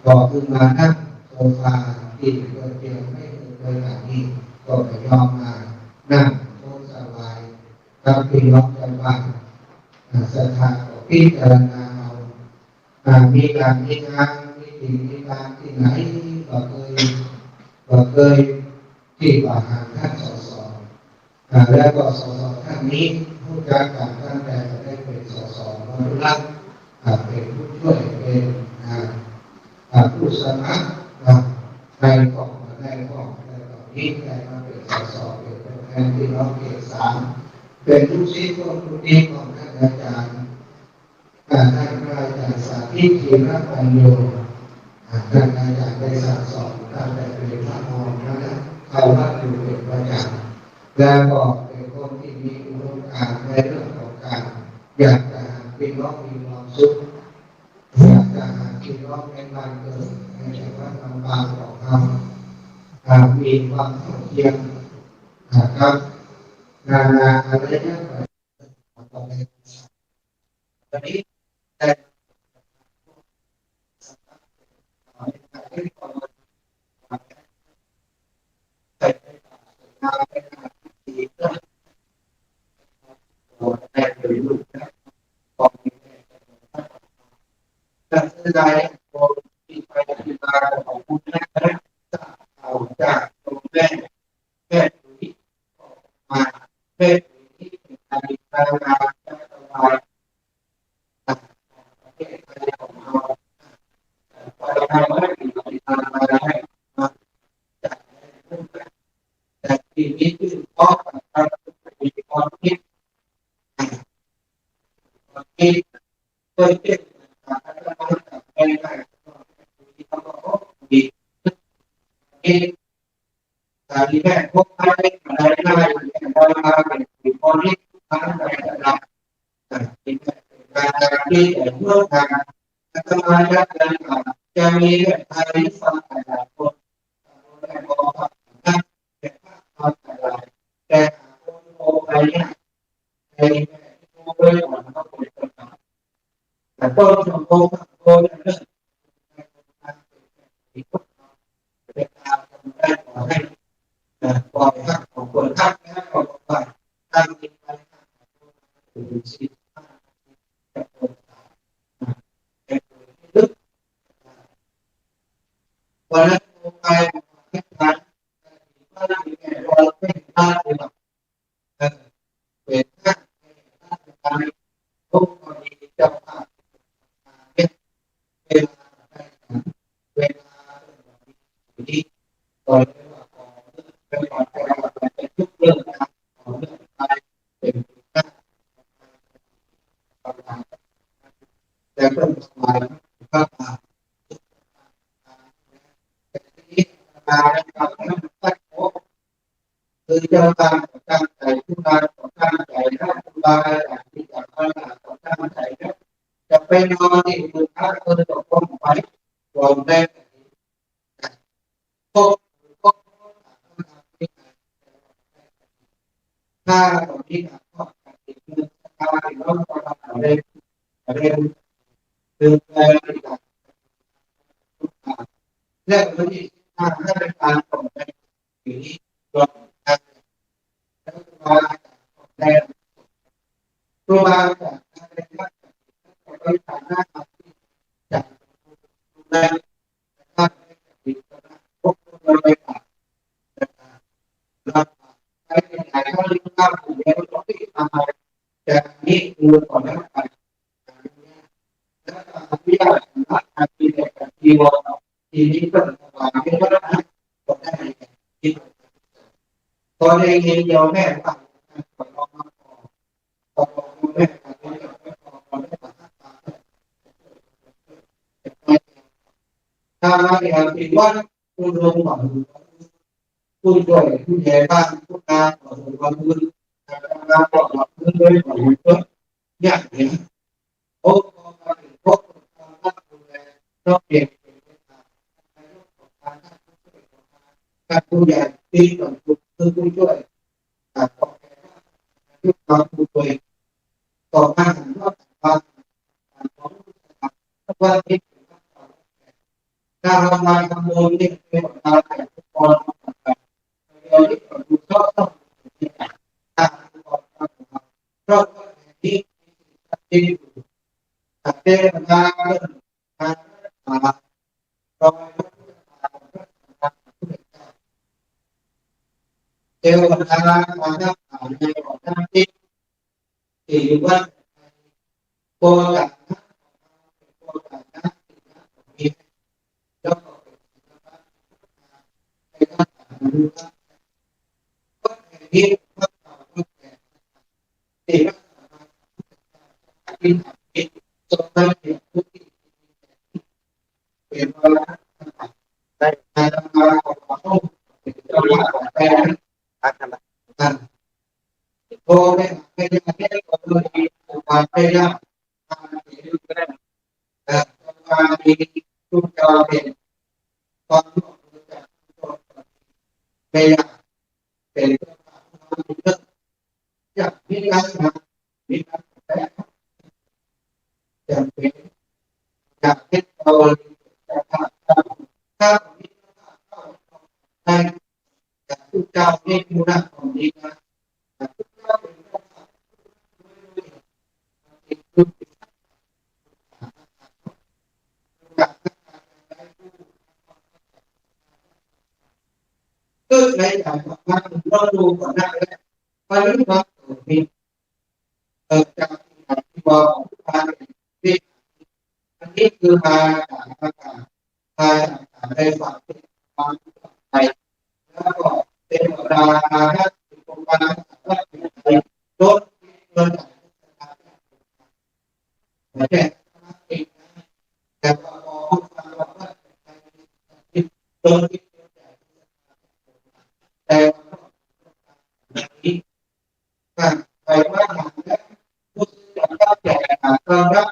บอกขึ้นมานั่งโซฟาที่เกิดเตียงไม่เคยแบบนี้ก็ไปยอมมานั่งโซสบายกับพี่น้องชาวบ้านศรัทธาของพิจารณาเอามีการมีงานมีสิ่งมีการที่ไหนก็เคยที่ว่าหาท่านสสแล้วก็สสท่านนี้ผู้จัดการท่านแต่ได้เป็นสสมาลักเป็นผู้ช่วยเป็นผู้สมัครได้ก็ได้ก็นี้ได้มาเป็นสสเป็นตัวแทนที่น้องเขต 3เป็นลูกศิษย์ของผู้นี้ของท่านอาจารย์ท่านอาจารย์สาธิตธีรปัญโยท่านอาจารย์ได้สั่งสอนท่านได้เป็นพระมรนะเข้าวัดอยู่เป็นประจำแล้วก็เป็นคนที่มีอุดมการณ์ในเรื่องของการอยากจะหาพี่น้องมีความสุขอยากจะหาพี่น้องในบ้านเกิดในจังหวัดลำปางของเรามีความเท่าเทียมครับนานาอะไรเนี่ยตอนนี้แต่การแสดงของที่ไปที่มาของคุณแม่เอาจากตรงแม่ถุยมาแม่ถุยที่เป็นการมีการงานการสบายประเทศไทยของเราพอเราทำให้มีการมาได้มาจากเรื่องแต่ทีนี้คือข้อสำคัญมีความคิดเพื่อที่จะพัฒนาไปได้ที่ต้องมีการที่แม่พบใครอะไรได้แต่เราเป็นคนที่ทำอะไรได้เป็นการที่เมื่อทางสมาชิกจะมีใครฟังแต่คนแต่บอกว่าแต่ฟังแต่คนโตไปเนี่ยในโตไปก่อนเขาเป็นคนแต่ก็ต้องโตเนี่ยเป็นการทำได้ขอให้ปล่อยทักของคนทักนะขอปล่อยตั้งใจไปถึงชีวิตจะคนลึกวันนั้นไปที่ร้านก็ได้มีแก่เราไม่ได้เลยหรอกเป็นท่านการทุกคนมีเจ้าภาพเป็น จ้าการตั้งใจผู้การตั้งใจนะผู้การที่จะตั้งใจนะจะไปนอนที่มือข้าก็จะต้องไปรวมได้ก็ก็ถ้าตอนนี้ก็ติดเงินการแล้วก็ทำอะไรอะไรเดินไปและวันนี้ถ้าเป็นการต่อไปอยู่นี้ก็การแล้วก็ได้ตัวบางจากการเป็นนักบริหารหน้าที่จากได้ถ้าเป็นพวกเราไปผ่านรับใช้ในการเข้าเรื่องการผู้เรียนรู้ที่ทำอะไรจากนี้ดูก่อนแล้วกันแล้วก็วิทยาศาสตร์การเรียนการที่ว่าทีนี้ก็จะมาเป็นวัฒนธรรมก็ได้ที่ตอนเรียนเดียวแม่ต่างกันก่อนเรามาพอแม่ต่างกันพอได้ต่างถ้าเราเรียนเป็นว่าคุณลงหวังผู้ช่วยผู้ใหญ่บ้านผู้การขอสมความรู้การปลอดภัยด้วยขอรู้เพื่ออย่างนี้โอ้การเป็นพวกการตั้งดูแลต้องเปลี่ยนการผู้ใหญ่ที่ต้องผู้ช่วยต่อไปทุกความผู้ช่วยต่อมาถึงว่าการของว่าที่การทำงานทำโมนี่เป็นการแต่งตัวต่างๆโดยที่เราดูชอบต้องการชอบที่ที่แต่เป็นการการเราเจ้าหน้าที่มาจากในของท่านที่ว่าโกดังโกดังนะมีแล้วก็ไปทำดูก็ที่ว่าที่ที่ที่ตรงนั้นเนี่ยทุกที่เป็นเวลาได้ทำงานของเขาเจ้าหน้าที่ไปกันโอ้ไม่ไม่ได้ไม่ได้ก็เลยความพยายามทำให้ดูได้การมีทุกการเป็นความรู้จักพยายามเป็นอย่างมีการทำมีการแต่อย่างเป็นอย่างที่เราจะทำถ้ามีได้จากทุกเจ้าที่มูลของนี้นะทุกเจ้าเป็นทุกก็ในการทำงานเราดูก่อนหน้านี้ไปเรื่องความตัวนี้จากที่บอกการที่อันนี้คือมาจากในฝั่งความไทยแล้วก็เป็นราคาที่โครงการลดเงินแต่พอฟังว่าลดแต่นี้ไปว่าหากแล้วผู้จัดการแจกการรับ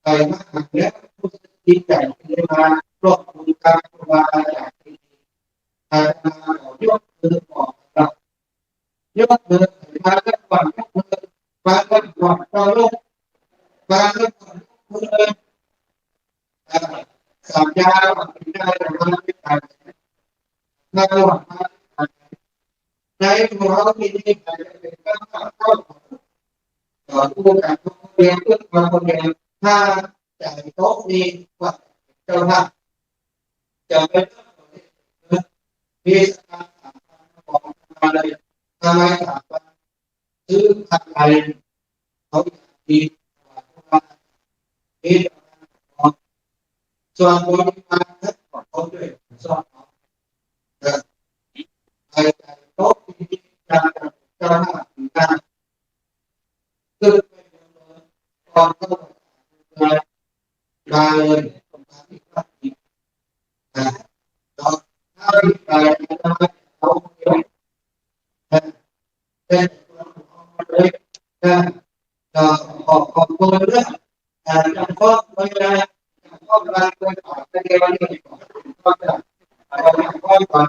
ไปว่าหากแล้วผู้ที่จ่ายเงินมารวบรวมการวางจากที่การมายกมือบอกเรายกมือมาแล้วก่อนยกมือมาแล้วก่อนเราลงมาแล้วก่อนมือเลยสัญญาว่าไม่ได้แต่ว่าไม่ได้ในระหว่างในตัวเราที่นี่ใครเป็นก็เข้าต่อผู้การเรียนเพื่อมาคนเรียนถ้าจ่ายโต๊ะนี้ว่าเจ้าหน้าจะเป็นมีสการของอะไรทำไมถามว่าซื้ออะไรเขาดีมีส่วนบริการของเขาด้วยส่วนใครจ่ายโต๊ะที่การเจ้าหน้าการซึ่งความเข้าใจมาเลยตรงที่ปฏิบัติเราถ้ามีการทำเขาเยอะ เลยนะขอบคุณเรื่องจำข้อไม่ได้จำข้อการไปต่อในวันนี้ก็จะเอาข้อก่อน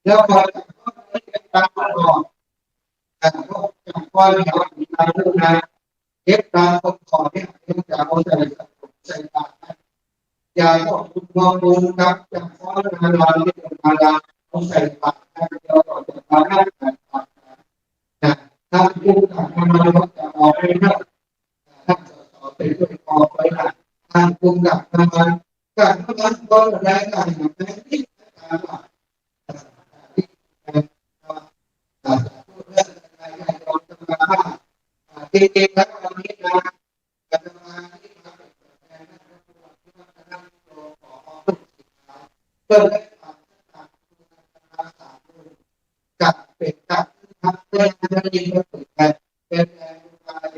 แล้วพอจำข้อไม่ได้ตามข้อก่อนจำข้อที่เรามีการเรื่องนะเก็บตามข้อก่อนเนี่ยจะเอาใส่ปากอย่าต้องคุณมองดูครับจำข้อเรื่องเราที่เป็นการเอาใส่ปากเราต่อจากการนั่งใส่ปากนะถ้าพูดกับมันเราจะออกไปนะถ้าต่อไปด้วยออกไปนะทางกลุ่มกับมันการทำงานก็ได้การทำงานที่การว่าจริงๆแล้วตอนนี้นะการทำงานที่มาเป็นตัวแทนเพื่อได้ความต่างกับเป็นกับทำได้จะยินว่าเป็นการเป็นแรงการเ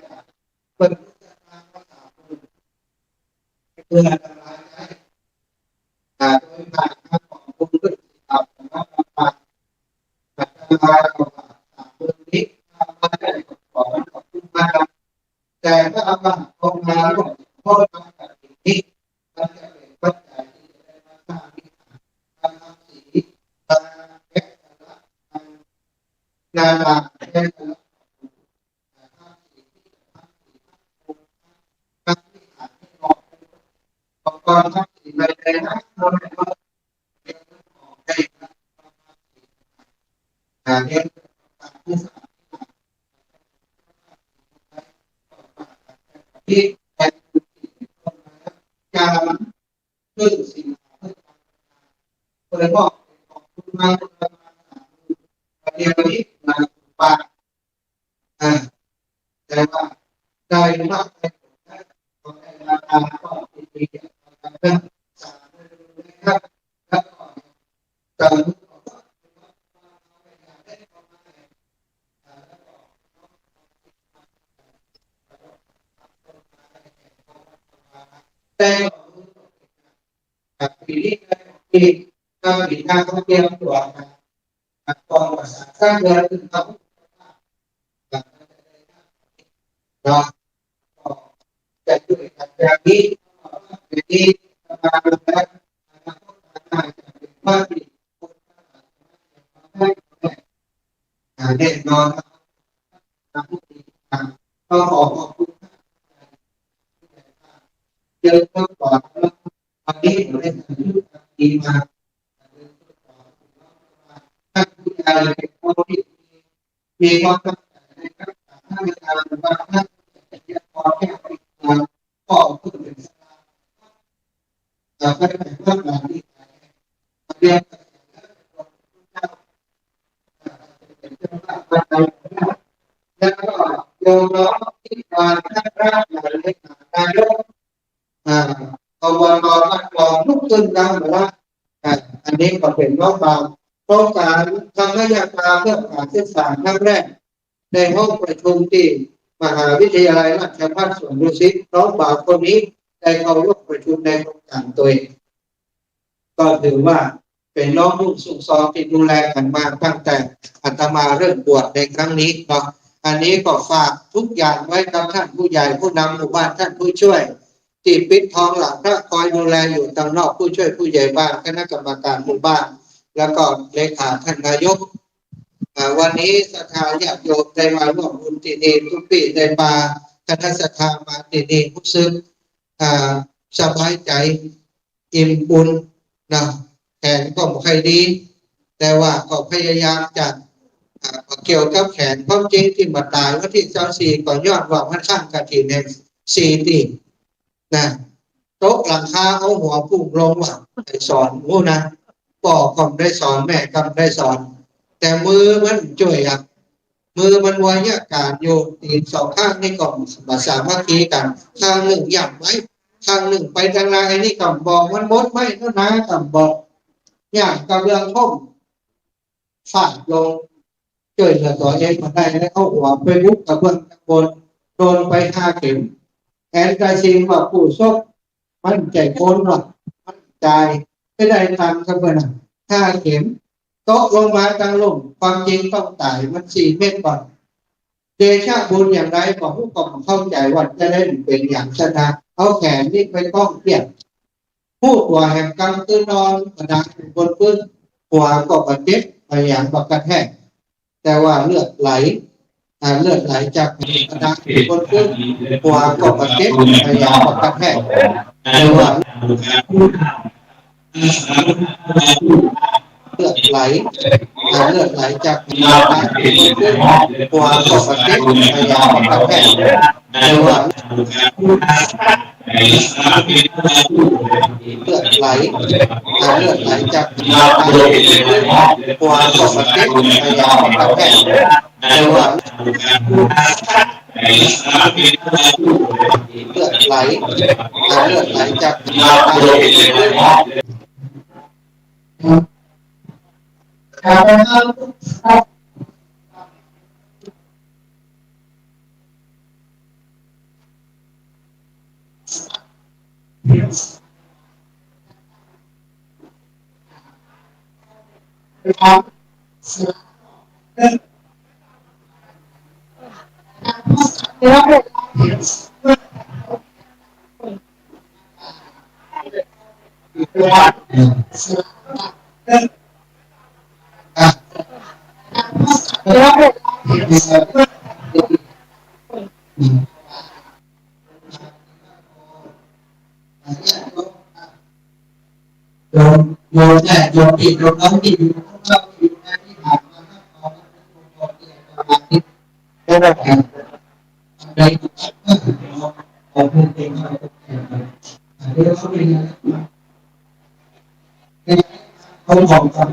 ป็นภาษาเพื่อทำลายโดยผ่านการของคุณด้วยกับการทำงานของพื้นที่มาได้ของคุณมาแต่ถ้าเอามาลงมาแล้วก็ทำแบบนี้มันจะเป็นปัจจัยที่จะได้มาสร้างการทำสีการแก้งานแก้ก่อนทำสีในแต่ละคนก็ได้เรียนที่เป็นการเพื่อสิ่งโดยเฉพาะของคุณมาเรียนนี้มาปาแต่ว่าได้มากในของในราคาก็ดีเรื่องสารนะครับแล้วก็การแต่ปีนี้ที่ก็มีการท่องเที่ยวตัวกองภาษาสร้างเงินถึงเขาเราจะด้วยกันแบบนี้ที่มาแล้วว่าที่แน่นอนก็ขอบคุณเยอะมากกว่าวันนี้เราได้ทำดีมาท่านผู้ใหญ่เป็นคนที่มีความตั้งใจในการทำงานว่าท่านจะขอแค่ไปงานก็พูดถึงเราก็ได้เพิ่มงานที่เรียนแล้วก็โยมน้องที่มาท่านร่างใหญ่ในนายกอบตท่านรองทุกขึ้นนะบอกว่าอันนี้ก็เป็นโครงการทำให้ยาการเพื่อการศึกษาครั้งแรกในห้องประชุมที่มหาวิทยาลัยราชภัฏสวนดุสิตน้องบ่าวคนนี้ได้เข้าร่วมประชุมในโครงการตัวเองก็ถือว่าเป็นน้องลูกสุขซองที่ดูแลกันมาตั้งแต่อาตมาเริ่มบวชในครั้งนี้เนาะอันนี้ก็ฝากทุกอย่างไว้กับท่านผู้ใหญ่ผู้นำหมู่บ้านท่านผู้ช่วยที่ปิดทองหลังพระคอยดูแลอยู่ทางนอกผู้ช่วยผู้ใหญ่บ้านคณะกรรมการหมู่บ้านแล้วก็เลขาท่านนายกวันนี้ศรัทธาญาติโยมได้มาร่วมบุญที่นี่ทุกปีได้มาคณะศรัทธามาที่นี่รู้สึกสบายใจอิ่มบุญนะแขนก็ไม่ค่อยดีแต่ว่าก็พยายามจะเกี่ยวกับแขนความจริงที่มาตายวันที่24ก่อนยอดว่ามันข้างกะทิใน4ตีนะโต๊ะหลังคาเอาหัวพุ่งลงว่าได้สอนมู้นะพ่อก็ได้สอนแม่ก็ได้สอนแต่มือมันจ่วยมือมันวายการโยตีนสองข้างนี่ก็มาสามัคคีกันข้างหนึ่งหยับไว้ข้างหนึ่งไปทางไหนนี่ก็บอกมันมดไม่เท่านั้นก็บอกอย่างกำลังท่มฟาดลงช่วยเหลือตัวเองมาได้แล้วเอาหัวไปยุบกับเบื้องบนโดนไป5 เข็มแอนกาซินว่าผู้ซกมันใจโคนหรอกมันใจไม่ได้ทำกันเลย5 เข็มโต๊ะลงมาตั้งลงความจริงต้องตายมัน4 เมตรก่อน เดชะบุญอย่างไรก็ผู้กองเข้าใจว่าจะเล่นเป็นอย่างชนะเอาแขนนี่ไปต้องเปลี่ยนพูดว่าแห่งกำตื้อนอนกระดังบนพื้นหัวก็กระเจ็บไปอย่างบักกระแทกแต่ว่าเลือดไหลจากกระดังบนพื้นหัวก็กระเจ็บไปอย่างบักกระแทกแต่ว่าเลือดไหลจากกระดังบนพื้นหัวก็กระเจ็บไปอย่างบักกระแทกแต่ว่าเลือดไหลจากกระดังบนพื้นหัวก็กระเจ็บไปอย่างบักกระแทกแต่ว่าเลือดไหลจากกระดังบนพื้นโยมแน่โยมติดโยมน้องติดอยู่ข้างนอกอยู่ในที่ผ่านมาได้ไหมครับได้ของเพื่อนเองเรื่องเขาเป็นเขาบอกกัน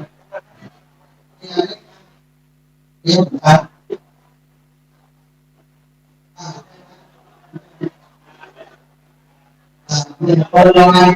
เรื่องการเป็นคนละงาน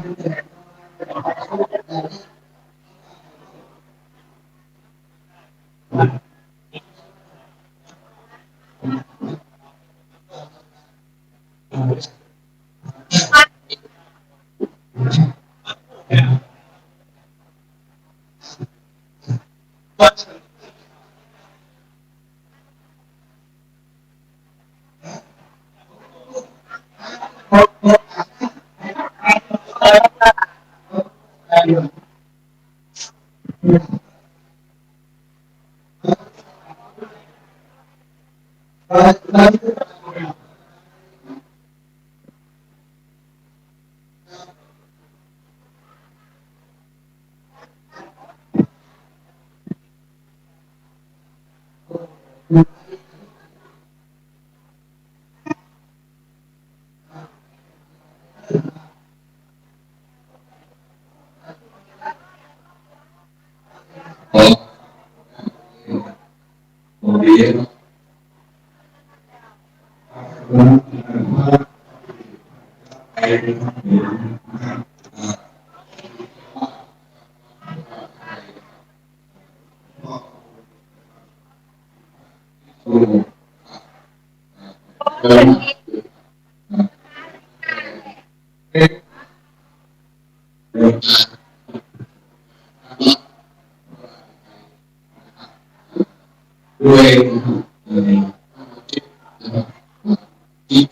ด้วยที่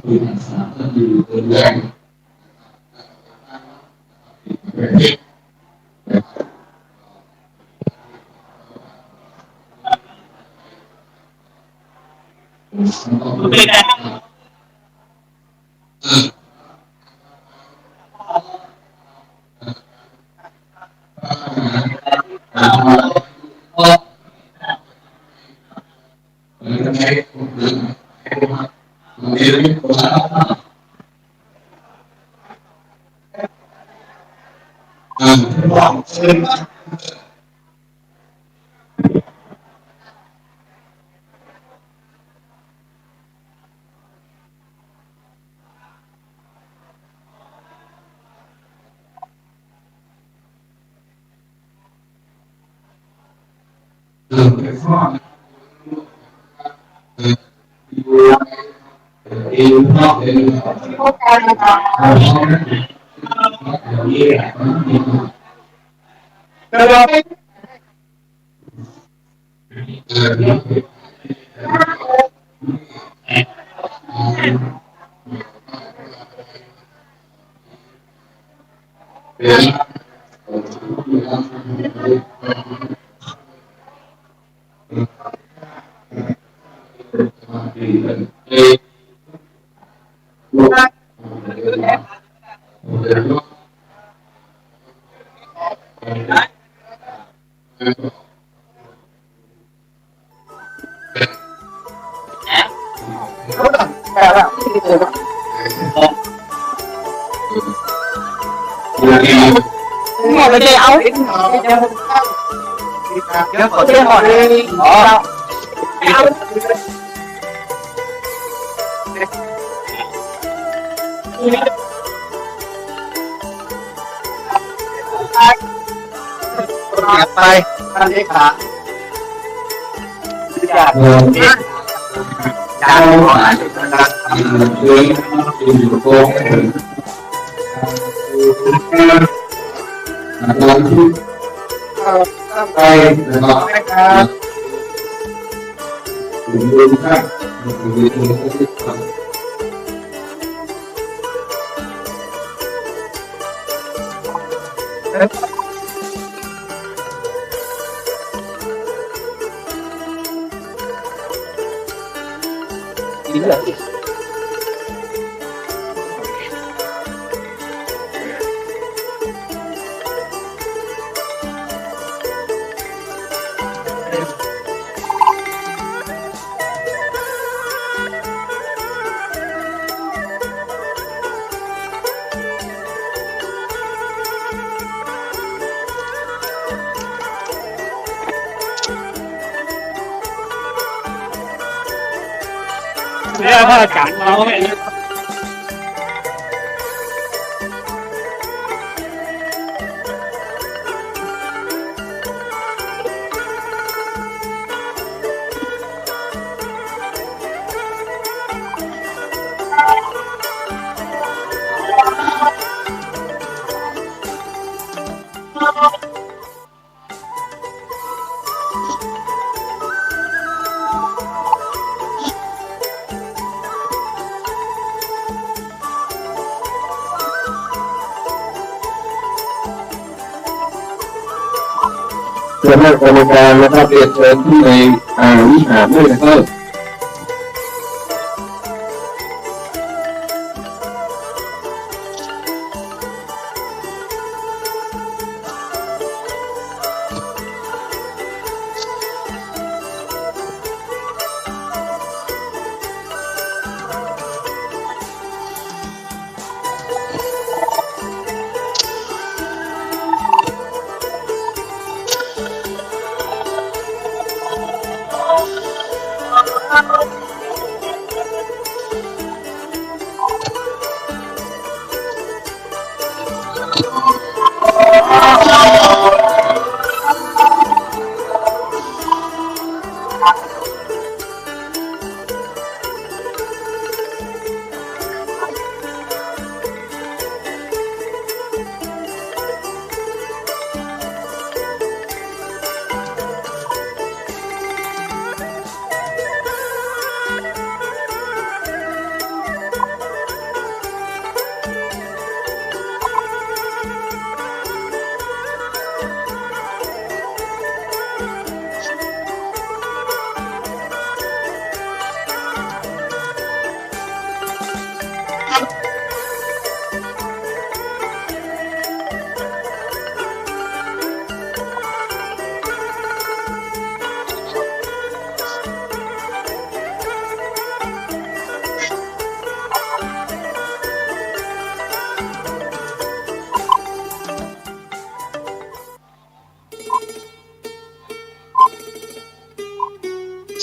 คือสามารถอยู่บนแรง หมดเลยเอาเดี๋ยวขอเชื่อก่อนอ๋อไปท่านเลขาอยากจางหน่อยไปนะครับเรียกว่าการเราไม่คณะกรรมการนะครับเรียนเชิญที่ในวิหารด้วยนะครับ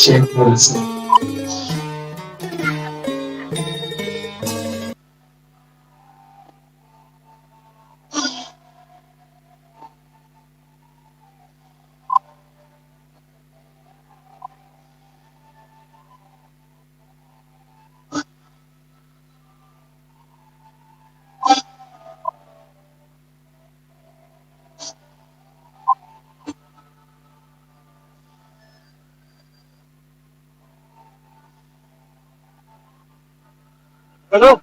เช็คโทรศัพท์ ไปลูก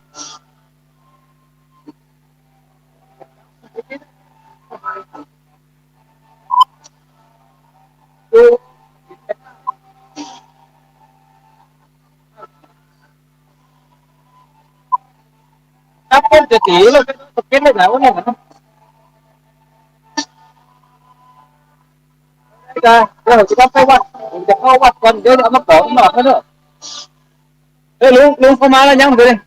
นับเป็นจะตีแล้วจะเป็นได้แล้วเนี่ยจะเราจะต้องไปวัดจะเข้าวัดก่อนเดี๋ยวเอามาขอหน่อยเถอะเฮ้ยลุงเข้ามาแล้วยังไปเลย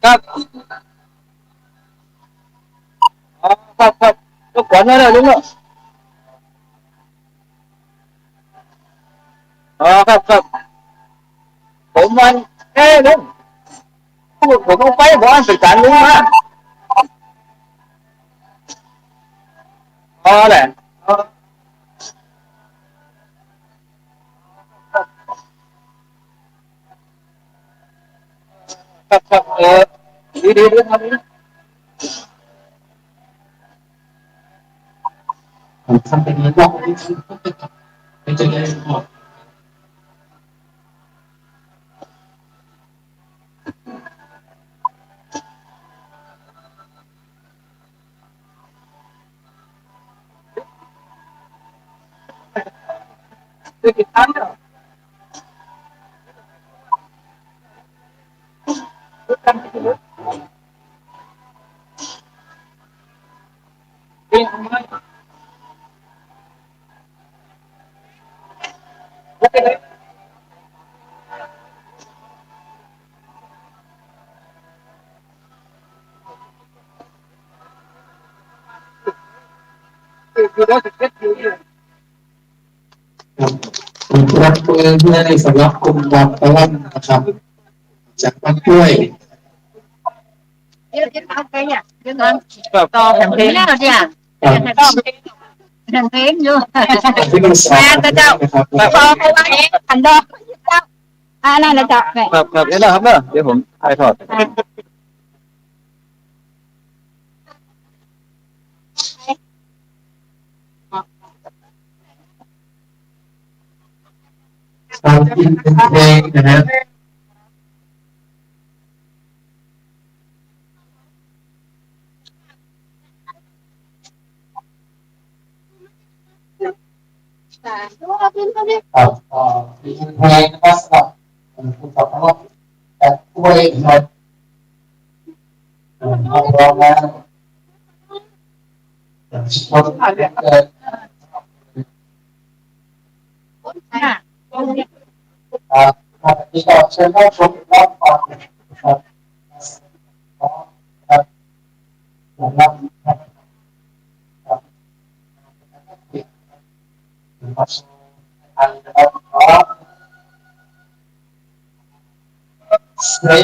ครับครับก็ก่อนนั่นแหละลุงเนาะครับผมมันแค่ลุงผมต้องไปบอกอันเป็นการลุงมาแหละครับดีทำนี้ทำเป็นเงินบอกเป็นจะได้หมดคือกิจการเนี่ยคือเราจะเก็บอยู่รับเพื่อในสำหรับกลุ่มดับตะวันนะครับจากบ้านกล้วย ต่อแผ่นเพลงแล้วจ้ะแผ่นเพลงอยู่ที่มันสอนนะครับ ต่อเอาไว้อันดอกนั่นแหละจ้ะครับเดี๋ยวนะครับเดี๋ยวผมถ่ายทอด ตามที่เป็นเพลงนะฮะครับมีเพลงนะครับสำหรับคุณสาวแต่กล้วยนะครับร้องแล้วชิคกี้พายเกิดครับที่ก็เชิญเข้าชมรอบก่อนนะครับครับนะครับครับครับเฮ้ย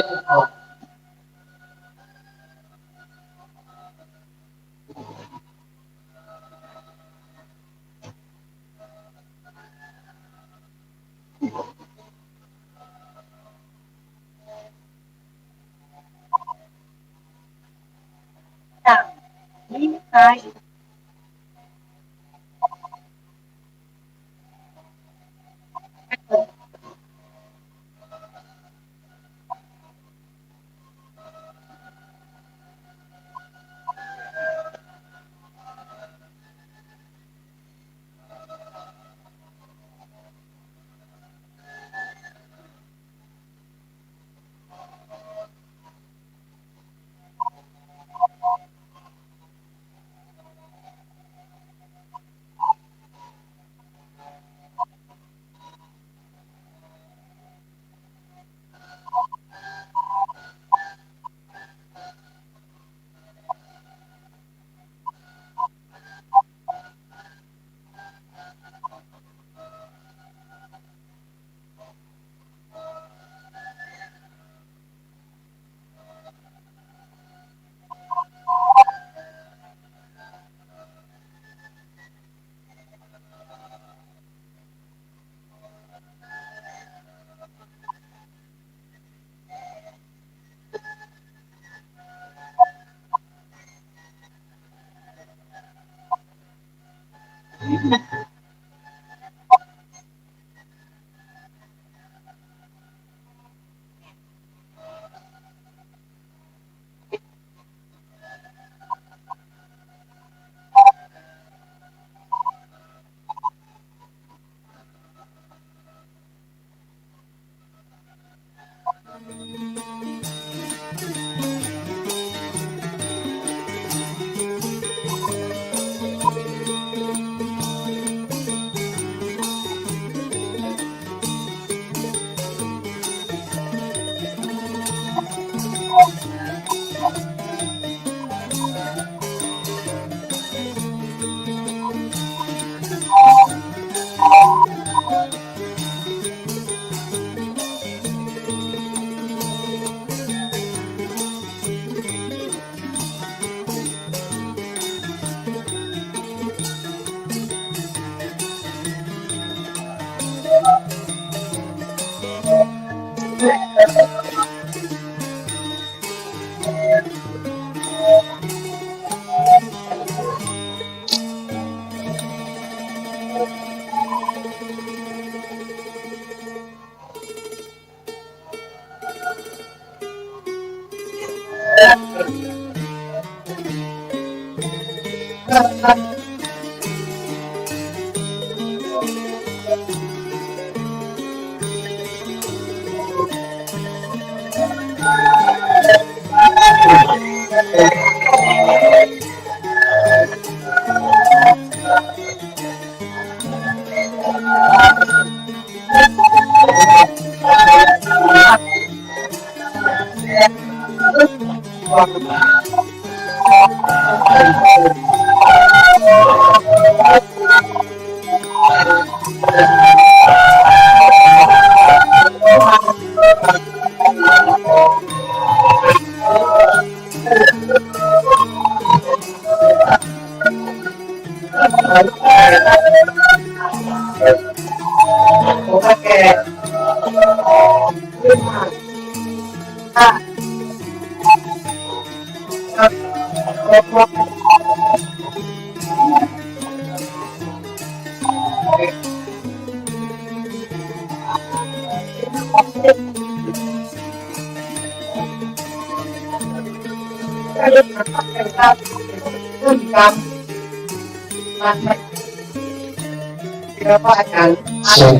ส่ง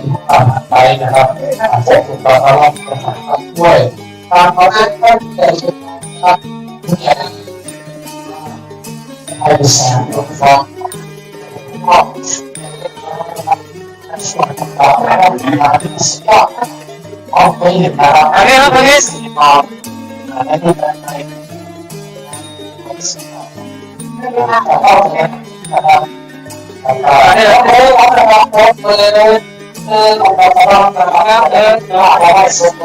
ไปนะครับเสร็จต่อรับนะครับด้วยตามเขาเป็นต้นแต่ครับให้ไปสารลงฟ้องก็ต่อไปนะครับก็ออกไปนะครับอันนี้ครับอันนี้อันนี้เป็นอะไรนะครับอันนี้เราเอาไปเลยของเรานะครับเอาไปส่งไป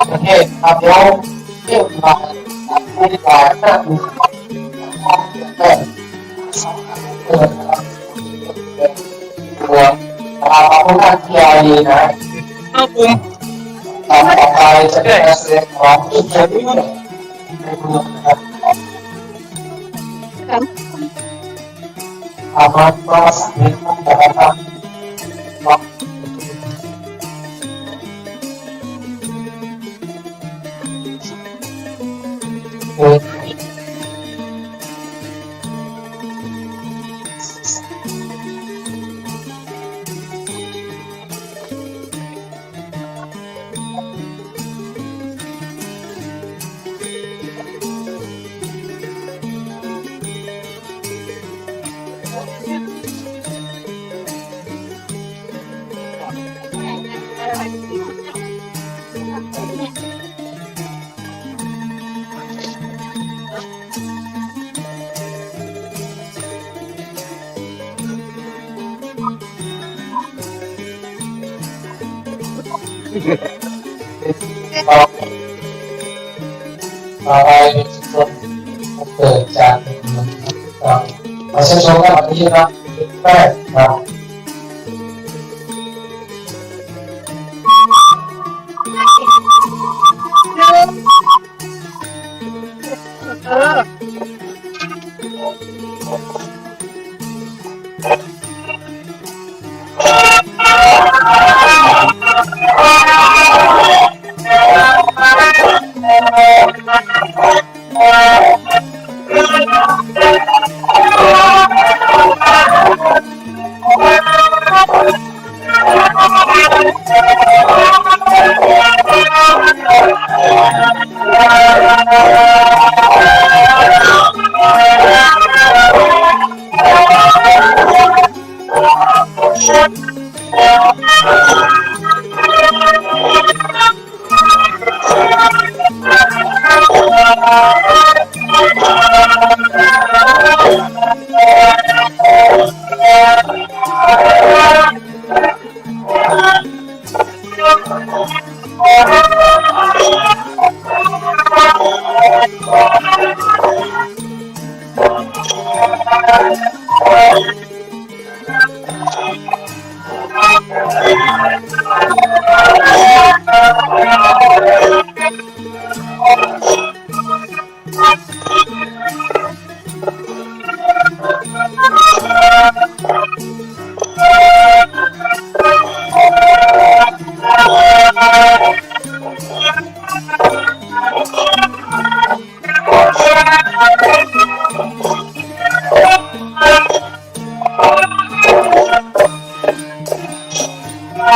ประเทศครับเราเที่ยวมาไม่ได้การก็ดูตัวเราผู้ท่านที่อารีนะครับผมต่อไปจะเป็นเรื่องของที่จะมีในเมืองนะครับอามาก็สังเกตนะครับอะไรเกิดจากประชาชนแบบนี้นะแรกครับ เ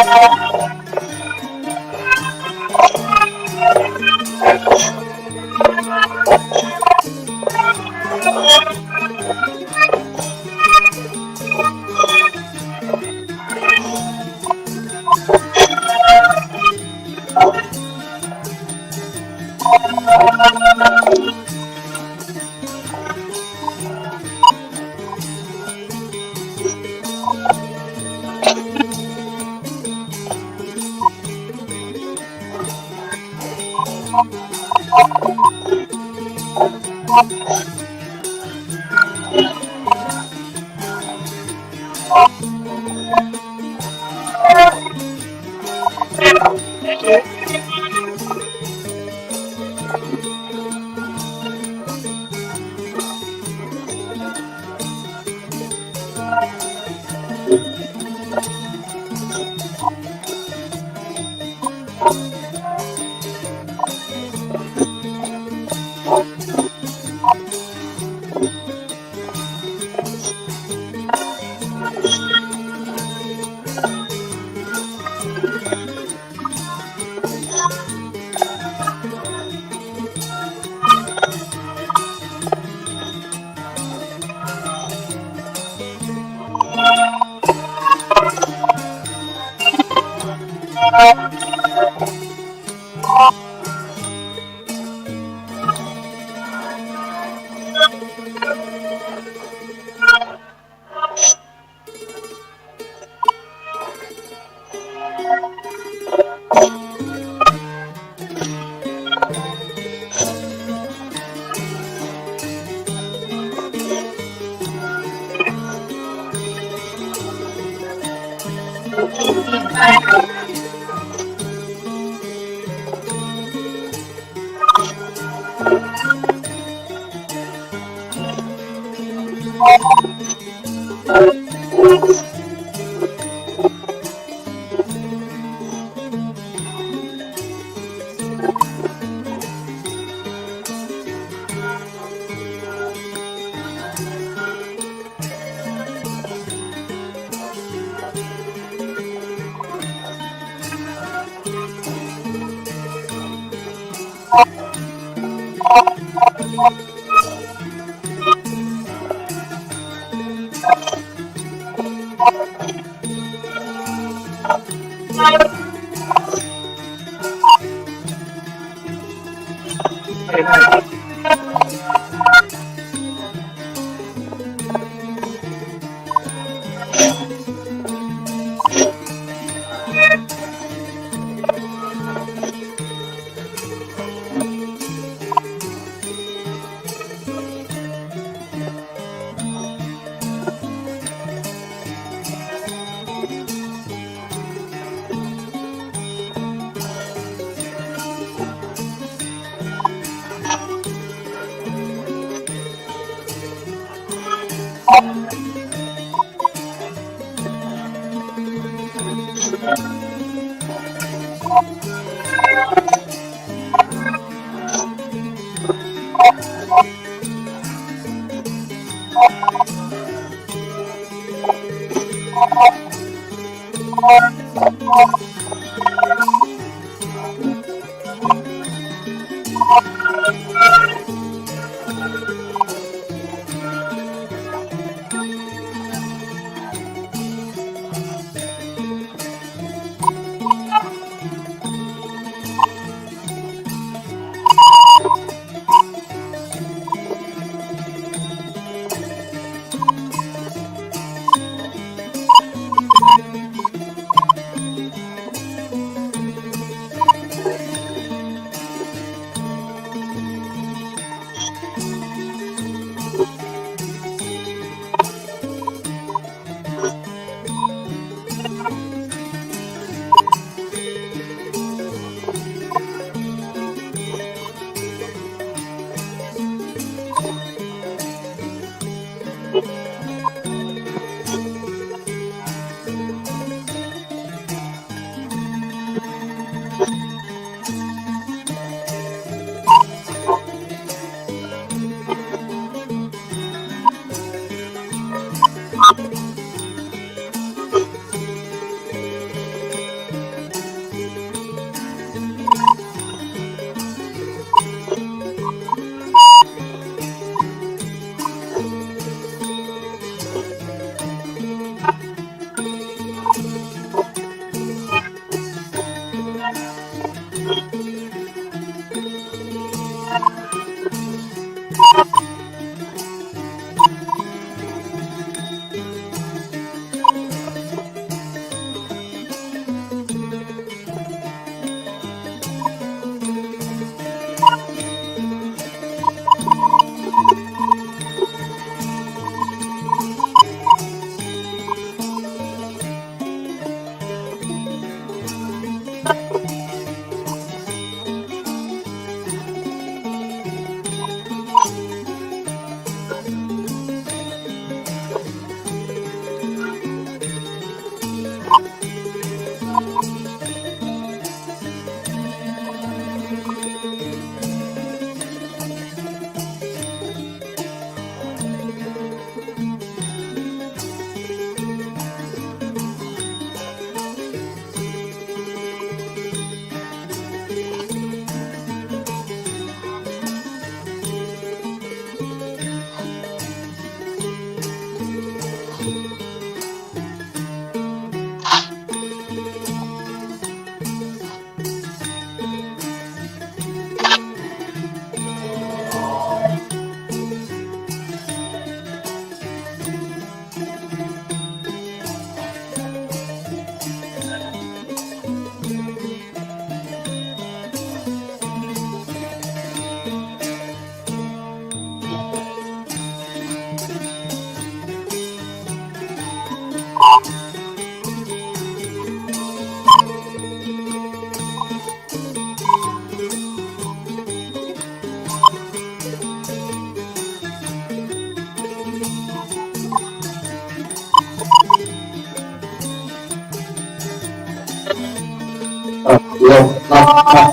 เรา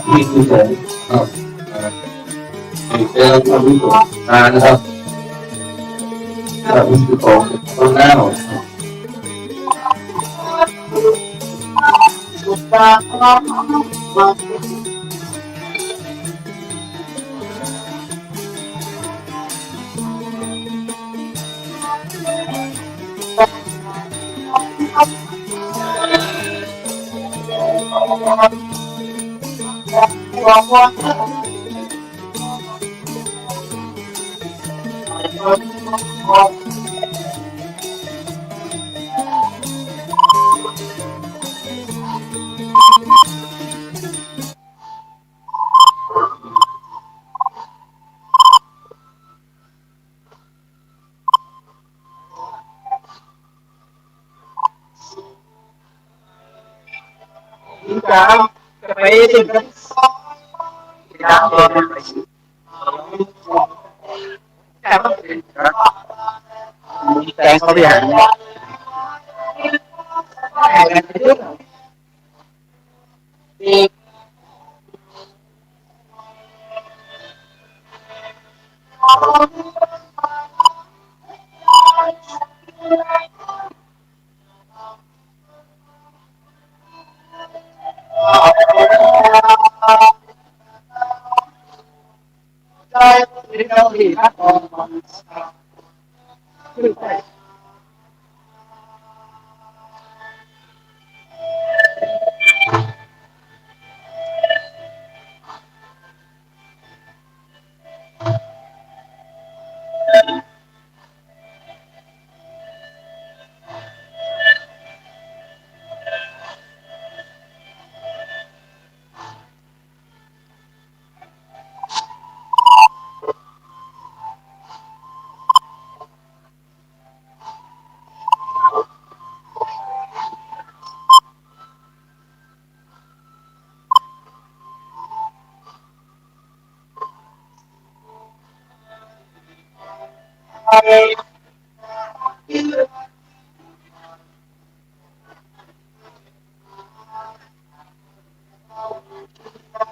ที่คือผมครับเป็นความรู้สึกนะครับความรู้สึกของต้นหน้าจะไปถึงกันแกงเขาไปอย่างนี้